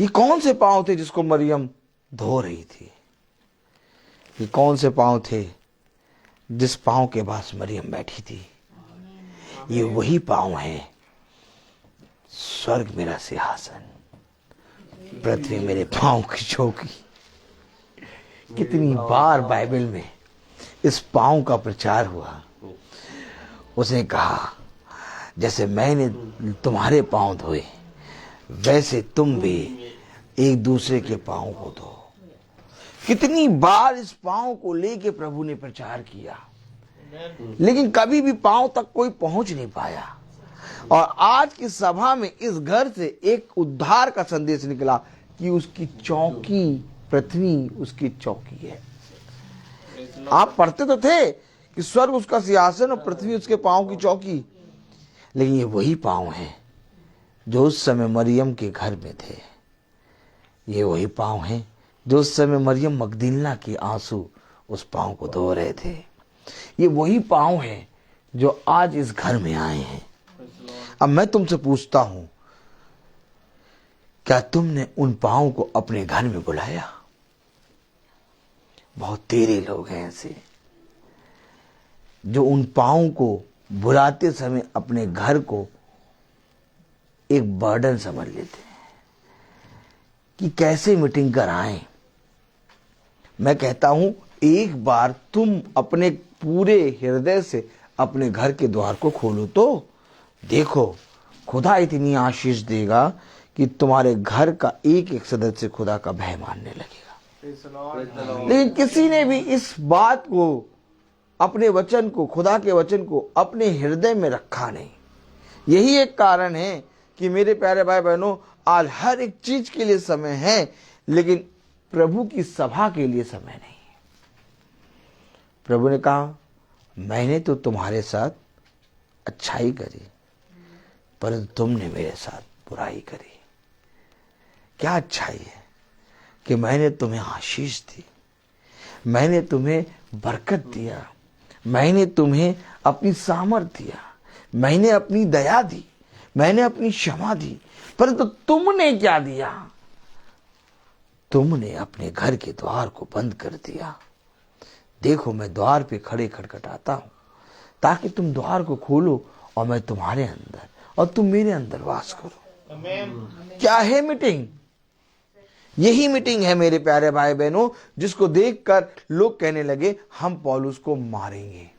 ये कौन से पांव थे जिसको मरियम धो रही थी? ये कौन से पांव थे जिस पांव के पास मरियम बैठी थी? ये वही पांव है। स्वर्ग मेरा सिंहासन, पृथ्वी मेरे पांव की चौकी। कितनी बार बाइबल में इस पांव का प्रचार हुआ। उसने कहा जैसे मैंने तुम्हारे पांव धोए वैसे तुम भी एक दूसरे के पांव को धो। कितनी बार इस पांव को लेके प्रभु ने प्रचार किया, लेकिन कभी भी पांव तक कोई पहुंच नहीं पाया। और आज की सभा में इस घर से एक उद्धार का संदेश निकला कि उसकी चौकी, पृथ्वी उसकी चौकी है। आप पढ़ते तो थे कि स्वर्ग उसका सिंहासन और पृथ्वी उसके पांव की चौकी, लेकिन ये वही पांव है जो उस समय मरियम के घर में थे। ये वही पांव है जो उस समय मरियम मगदलीना के आंसू उस पांव को धो रहे थे। ये वही पांव है जो आज इस घर में आए हैं। अब मैं तुमसे पूछता हूं, क्या तुमने उन पांव को अपने घर में बुलाया? बहुत तेरे लोग हैं ऐसे जो उन पांव को बुलाते समय अपने घर को एक बर्डन समझ लेते हैं कि कैसे मीटिंग कर आए। मैं कहता हूं, एक बार तुम अपने पूरे हृदय से अपने घर के द्वार को खोलो तो देखो, खुदा इतनी आशीष देगा कि तुम्हारे घर का एक एक सदस्य खुदा का भय मानने लगेगा। लेकिन किसी ने भी इस बात को, अपने वचन को, खुदा के वचन को अपने हृदय में रखा नहीं। यही एक कारण है कि मेरे प्यारे भाई बहनों, आज हर एक चीज के लिए समय है, लेकिन प्रभु की सभा के लिए समय नहीं है। प्रभु ने कहा, मैंने तो तुम्हारे साथ अच्छाई करी, परंतु तुमने मेरे साथ बुराई करी। क्या अच्छाई है कि मैंने तुम्हें आशीष दी, मैंने तुम्हें बरकत दिया, मैंने तुम्हें अपनी सामर्थ दिया, मैंने अपनी दया दी, मैंने अपनी क्षमा दी, परंतु तुमने क्या दिया? तुमने अपने घर के द्वार को बंद कर दिया। देखो, मैं द्वार पे खड़े खटखटाता हूं ताकि तुम द्वार को खोलो और मैं तुम्हारे अंदर और तुम मेरे अंदर वास करो। क्या है मीटिंग? यही मीटिंग है मेरे प्यारे भाई बहनों, जिसको देखकर लोग कहने लगे हम पौलुस को मारेंगे।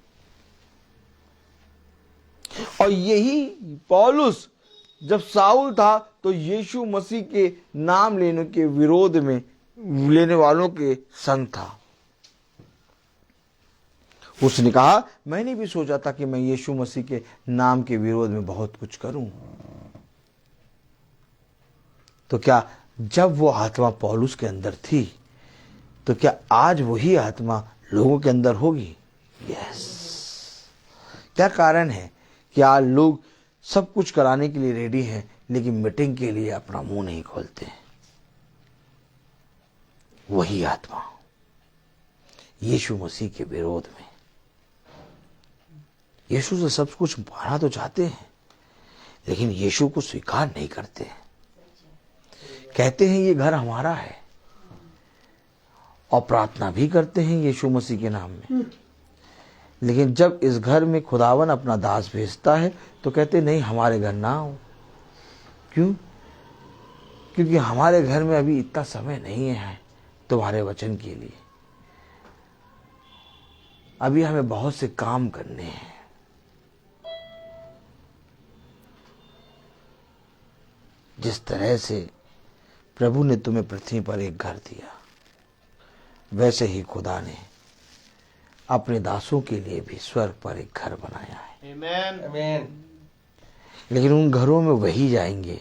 और यही पौलुस जब साउल था तो यीशु मसीह के नाम लेने के विरोध में लेने वालों के संग था। उसने कहा, मैंने भी सोचा था कि मैं यीशु मसीह के नाम के विरोध में बहुत कुछ करूं। तो क्या जब वो आत्मा पौलुस के अंदर थी तो क्या आज वही आत्मा लोगों के अंदर होगी? यस। क्या कारण है कि आज लोग सब कुछ कराने के लिए रेडी हैं, लेकिन मीटिंग के लिए अपना मुंह नहीं खोलते? वही आत्मा यीशु मसीह के विरोध में। यीशु से सब कुछ पाना तो चाहते हैं, लेकिन यीशु को स्वीकार नहीं करते। कहते हैं ये घर हमारा है और प्रार्थना भी करते हैं यीशु मसीह के नाम में, लेकिन जब इस घर में खुदावन अपना दास भेजता है तो कहते नहीं, हमारे घर ना आओ। क्यों? क्योंकि हमारे घर में अभी इतना समय नहीं है तुम्हारे वचन के लिए। अभी हमें बहुत से काम करने हैं। जिस तरह से प्रभु ने तुम्हें पृथ्वी पर एक घर दिया, वैसे ही खुदा ने अपने दासों के लिए भी स्वर्ग पर एक घर बनाया है। आमीन। आमीन। लेकिन उन घरों में वही जाएंगे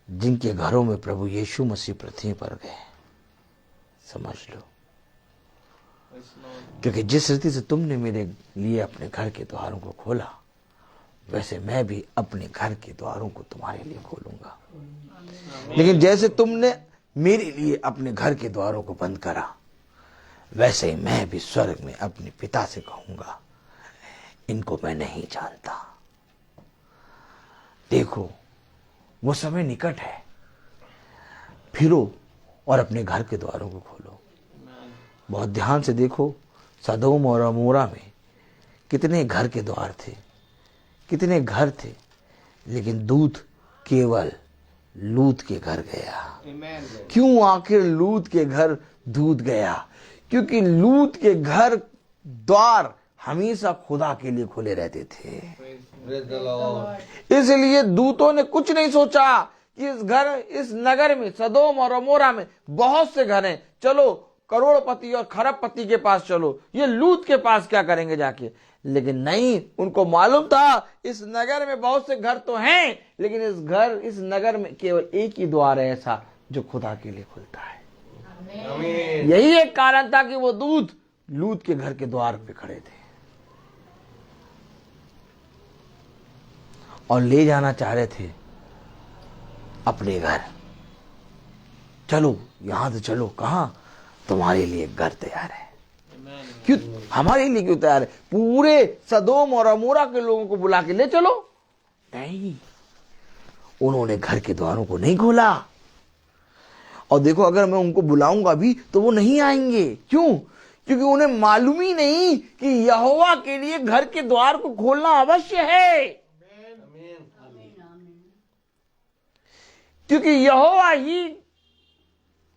जिनके घरों में प्रभु यीशु मसीह पृथ्वी पर गए। समझ लो, क्योंकि जिस रीति से तुमने मेरे लिए अपने घर के द्वारों को खोला, वैसे मैं भी अपने घर के द्वारों को तुम्हारे लिए खोलूंगा। लेकिन जैसे तुमने मेरे लिए अपने घर के द्वारों को बंद करा, वैसे ही मैं भी स्वर्ग में अपने पिता से कहूंगा, इनको मैं नहीं जानता। देखो, वो समय निकट है। फिरो और अपने घर के द्वारों को खोलो। बहुत ध्यान से देखो, सदोम और अमोरा में कितने घर के द्वार थे, कितने घर थे, लेकिन दूत केवल लूत के घर गया। क्यों आखिर लूत के घर दूत गया? क्योंकि लूत के घर द्वार हमेशा खुदा के लिए खुले रहते थे। इसलिए दूतों ने कुछ नहीं सोचा कि इस नगर में, सदोम और अमोरा में बहुत से घर हैं, चलो करोड़पति और खरबपति के पास चलो, ये लूत के पास क्या करेंगे जाके। लेकिन नहीं, उनको मालूम था इस नगर में बहुत से घर तो हैं, लेकिन इस नगर में केवल एक ही द्वार है ऐसा जो खुदा के लिए खुलता है। यही एक कारण था कि वो दूत लूत के घर के द्वार पे खड़े थे और ले जाना चाह रहे थे अपने घर। चलो यहां से चलो, कहां? तुम्हारे लिए घर तैयार है। क्यों? हमारे लिए क्यों तैयार है? पूरे सदोम और अमोरा के लोगों को बुला के ले चलो। नहीं, उन्होंने घर के द्वारों को नहीं खोला। और देखो, अगर मैं उनको बुलाऊंगा भी तो वो नहीं आएंगे। क्यों? क्योंकि उन्हें मालूम ही नहीं कि यहोवा के लिए घर के द्वार को खोलना अवश्य है। क्योंकि यहोवा ही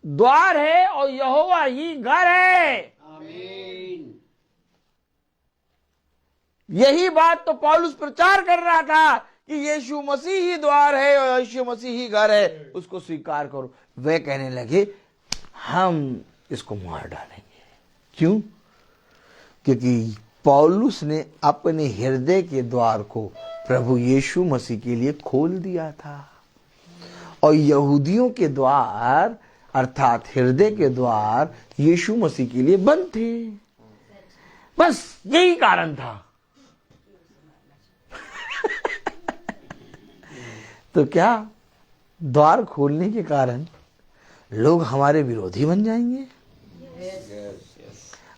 द्वार है और यहोवा ही घर है। यही बात तो पौलुस प्रचार कर रहा था कि यीशु मसीह ही द्वार है और यीशु मसीह ही घर है, उसको स्वीकार करो। वे कहने लगे, हम इसको मार डालेंगे। क्यों? क्योंकि पौलुस ने अपने हृदय के द्वार को प्रभु यीशु मसीह के लिए खोल दिया था, और यहूदियों के द्वार अर्थात हृदय के द्वार यीशु मसीह के लिए बंद थे। बस यही कारण था। तो क्या द्वार खोलने के कारण लोग हमारे विरोधी बन जाएंगे?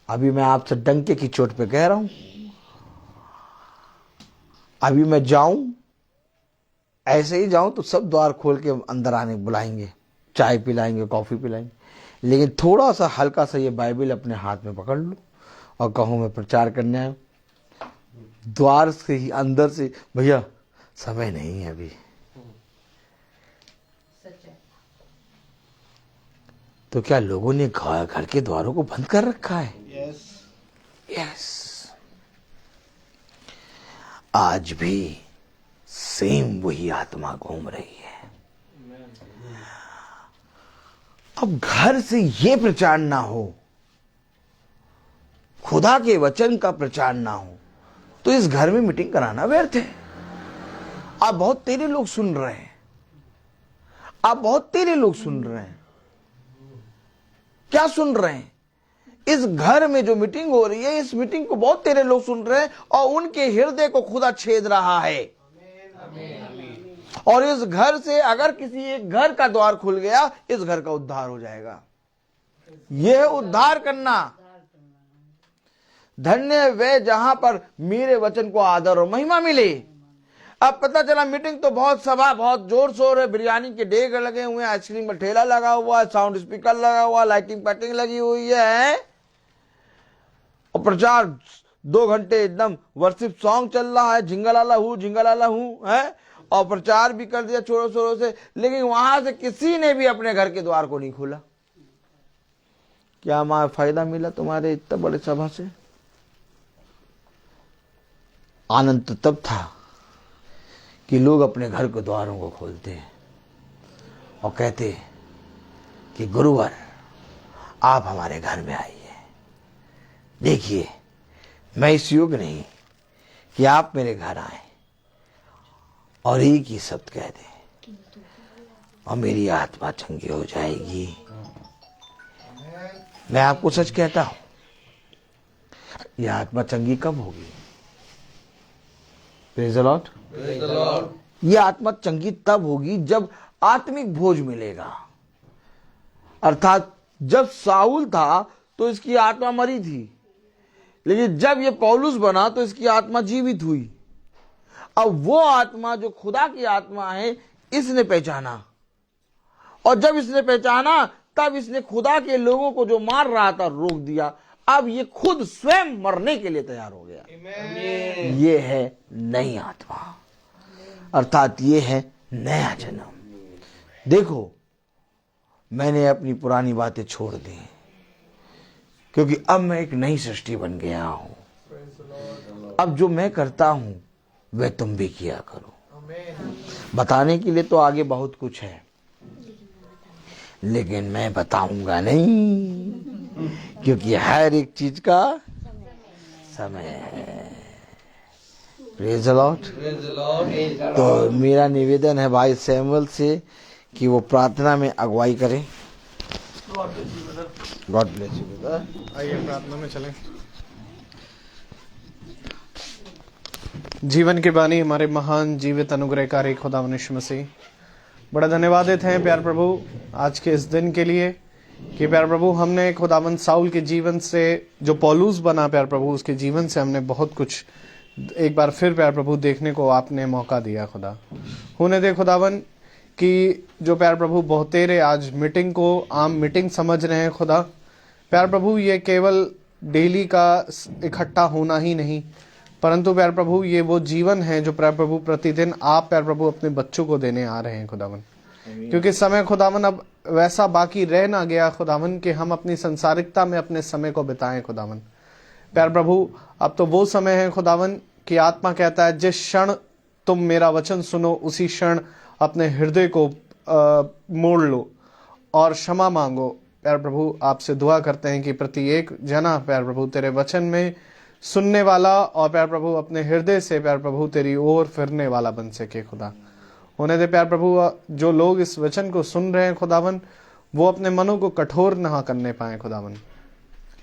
अभी मैं आपसे डंके की चोट पे कह रहा हूं, अभी मैं जाऊं, ऐसे ही जाऊं तो सब द्वार खोल के अंदर आने बुलाएंगे, चाय पिलाएंगे, कॉफी पिलाएंगे। लेकिन थोड़ा सा हल्का सा ये बाइबल अपने हाथ में पकड़ लो और कहो मैं प्रचार करने आया, द्वार से ही अंदर से, भैया समय नहीं है अभी, तो क्या लोगों ने घर के द्वारों को बंद कर रखा है? यस। आज भी सेम वही आत्मा घूम रही है। अब घर से ये प्रचार ना हो, खुदा के वचन का प्रचार ना हो, तो इस घर में मीटिंग कराना व्यर्थ है। आप बहुत तेरे लोग सुन रहे हैं, आप बहुत तेरे लोग सुन रहे हैं। क्या सुन रहे हैं? इस घर में जो मीटिंग हो रही है, इस मीटिंग को बहुत तेरे लोग सुन रहे हैं और उनके हृदय को खुदा छेद रहा है। और इस घर से अगर किसी एक घर का द्वार खुल गया, इस घर का उद्धार हो जाएगा। यह उद्धार करना। धन्य वे जहां पर मेरे वचन को आदर और महिमा मिले। अब पता चला मीटिंग तो बहुत सभा, बहुत जोर शोर है, बिरयानी के डेग लगे हुए हैं, आइसक्रीम का ठेला लगा हुआ है, साउंड स्पीकर लगा हुआ, लाइटिंग पैटिंग लगी हुई है, और प्रचार 2 घंटे एकदम वर्शिप सॉन्ग चल रहा है, झिंगलाला हूँ है, और प्रचार भी कर दिया छोरों शोरों से, लेकिन वहां से किसी ने भी अपने घर के द्वार को नहीं खोला। क्या मां फायदा मिला तुम्हारे इतने बड़े सभा से? आनंद तो तब था कि लोग अपने घर के द्वारों को खोलते हैं और कहते कि गुरुवर आप हमारे घर में आइए, देखिए, मैं इस युग नहीं कि आप मेरे घर आए और एक ही शब्द कह दें और मेरी आत्मा चंगी हो जाएगी। मैं आपको सच कहता हूं, यह आत्मा चंगी कब होगी? Praise the Lord. यह आत्मा चंगी तब होगी जब आत्मिक भोज मिलेगा। अर्थात जब साउल था तो इसकी आत्मा मरी थी, लेकिन जब ये पौलुस बना तो इसकी आत्मा जीवित हुई। अब वो आत्मा जो खुदा की आत्मा है, इसने पहचाना, और जब इसने पहचाना तब इसने खुदा के लोगों को जो मार रहा था रोक दिया। अब ये खुद स्वयं मरने के लिए तैयार हो गया। ये है नई आत्मा, अर्थात ये है नया जन्म। देखो, मैंने अपनी पुरानी बातें छोड़ दी, क्योंकि अब मैं एक नई सृष्टि बन गया हूं। अब जो मैं करता हूं वह तुम भी किया करो। बताने के लिए तो आगे बहुत कुछ है, लेकिन मैं बताऊंगा नहीं, क्योंकि हर एक चीज का समय है। Praise the Lord. तो मेरा निवेदन है भाई सैमुअल से कि वो प्रार्थना में अगुवाई करें। God bless you brother. आइए प्रार्थना में चलें। जीवन की बानी हमारे महान जीवित अनुग्रहकारी खुदा यीशु मसीह, बड़ा धन्यवाद देते हैं प्यार प्रभु आज के इस दिन के लिए कि प्यार प्रभु हमने खुदावंद साउल के जीवन से जो पौलुस बना प्यार प्रभु, उसके जीवन से हमने बहुत कुछ एक बार फिर प्यार प्रभु देखने को आपने मौका दिया। खुदा होने दे खुदावन कि जो प्यार प्रभु बहुतेरे आज मीटिंग को आम मीटिंग समझ रहे हैं खुदा, प्यार प्रभु ये केवल डेली का इकट्ठा होना ही नहीं, परंतु प्यार प्रभु ये वो जीवन है जो प्यार प्रभु प्रतिदिन आप प्यार प्रभु अपने बच्चों को देने आ रहे हैं खुदावन। क्योंकि समय खुदावन अब वैसा बाकी रह ना गया खुदावन कि हम अपनी संसारिकता में अपने समय को बिताएं खुदावन। प्यार प्रभु अब तो वो समय है खुदावन कि आत्मा कहता है जिस क्षण तुम मेरा वचन सुनो उसी क्षण अपने हृदय को मोड़ लो और क्षमा मांगो। प्यार प्रभु आपसे दुआ करते हैं कि प्रत्येक जना प्यार प्रभु तेरे वचन में सुनने वाला और प्यार प्रभु अपने हृदय से प्यार प्रभु तेरी ओर फिरने वाला बन सके। खुदा होने दे प्यार प्रभु जो लोग इस वचन को सुन रहे हैं खुदावन, वो अपने मनों को कठोर ना करने पाए खुदावन।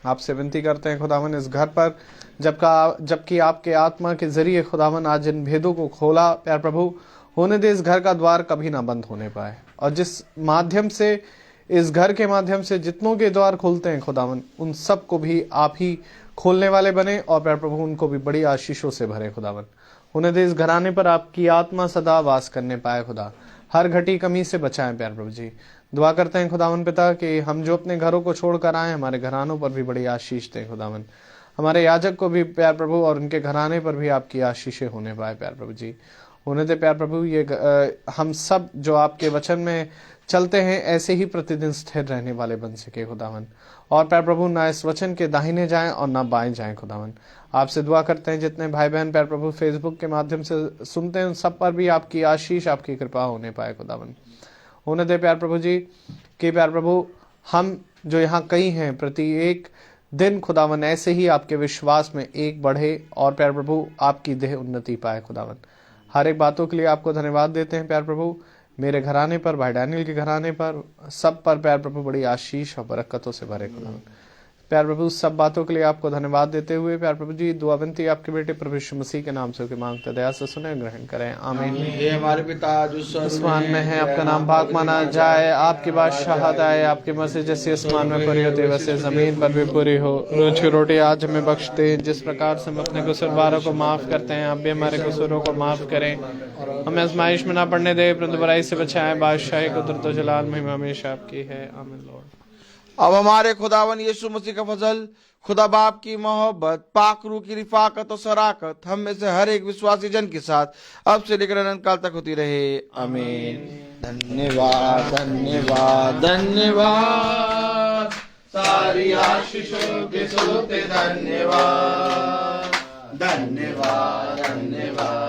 आपसे विनती करते हैं खुदावन इस घर पर जबकि आपके आत्मा के जरिए खुदावन आज इन भेदों को खोला प्यार प्रभु, होने दे इस घर का द्वार कभी ना बंद होने पाए, और जिस माध्यम से इस घर के माध्यम से जितनों के द्वार खुलते हैं खुदावन, उन सब को भी आप ही खोलने वाले बने और प्यार प्रभु उनको भी बड़ी आशीषों से भरे खुदावन। होने दे इस घराने पर आपकी आत्मा सदा वास करने पाए खुदा, हर घटी कमी से बचाएं प्यार प्रभु जी। दुआ करते हैं खुदावन पिता कि हम जो अपने घरों को छोड़कर आए हमारे घरानों पर भी बड़ी आशीष दें खुदावन। हमारे याजक को भी प्यार प्रभु और उनके घराने पर भी आपकी आशीषें होने पाए प्यार प्रभु जी। होने दे प्यार प्रभु ये हम सब जो आपके वचन में चलते हैं ऐसे ही प्रतिदिन स्थिर रहने वाले बन सके खुदावन, और प्यार प्रभु ना इस वचन के दाहिने जाएं और ना बाएं जाएं खुदावन। आपसे दुआ करते हैं जितने भाई बहन प्यार प्रभु फेसबुक के माध्यम से सुनते हैं उन सब पर भी आपकी आशीष आपकी कृपा होने पाए खुदावन। होने दे प्यार प्रभु जी कि प्यार प्रभु हम जो यहाँ कई हैं प्रत्येक दिन खुदावन ऐसे ही आपके विश्वास में एक बढ़े और प्यार प्रभु आपकी देह उन्नति पाए खुदावन। हर एक बातों के लिए आपको धन्यवाद देते हैं प्यार प्रभु, मेरे घराने पर, भाई डैनियल के घराने पर, सब पर प्यार प्रभु बड़ी आशीष और बरकतों से भरे खुदावन। प्यार प्रभु सब बातों के लिए आपको धन्यवाद देते हुए प्यार प्रभु जी दुआ विनती आपके बेटे प्रभु यीशु मसीह के नाम से होकर मांगते दया से सुने ग्रहण करें, आमीन। हे हमारे पिता जो आसमान में है, आपका नाम पाक माना जाए, आपकी बादशाहत आए, आपकी मर्जी जैसे आसमान में पूरी होती है वैसे जमीन पर भी पूरी हो। रोज की रोटी आज हमें बख्शते, जिस प्रकार से हम अपने कसूरवारों को माफ करते हैं आप भी हमारे कसूरों को माफ करें। हमें आजमाइश में ना पड़ने दे परंतु बुराई से बचाएं, बादशाही कुदरत व जलाल महिमा हमेशा आपकी है, आमीन। लॉर्ड अब हमारे खुदावन यीशु मसीह का फजल, खुदा बाप की मोहब्बत, पाक रूह की रिफाकत और सराकत हम में से हर एक विश्वासी जन के साथ अब से लेकर अनंत काल तक होती रहे, आमीन। धन्यवाद धन्यवाद धन्यवाद, सारी आशीषों के सोते धन्यवाद धन्यवाद धन्यवाद।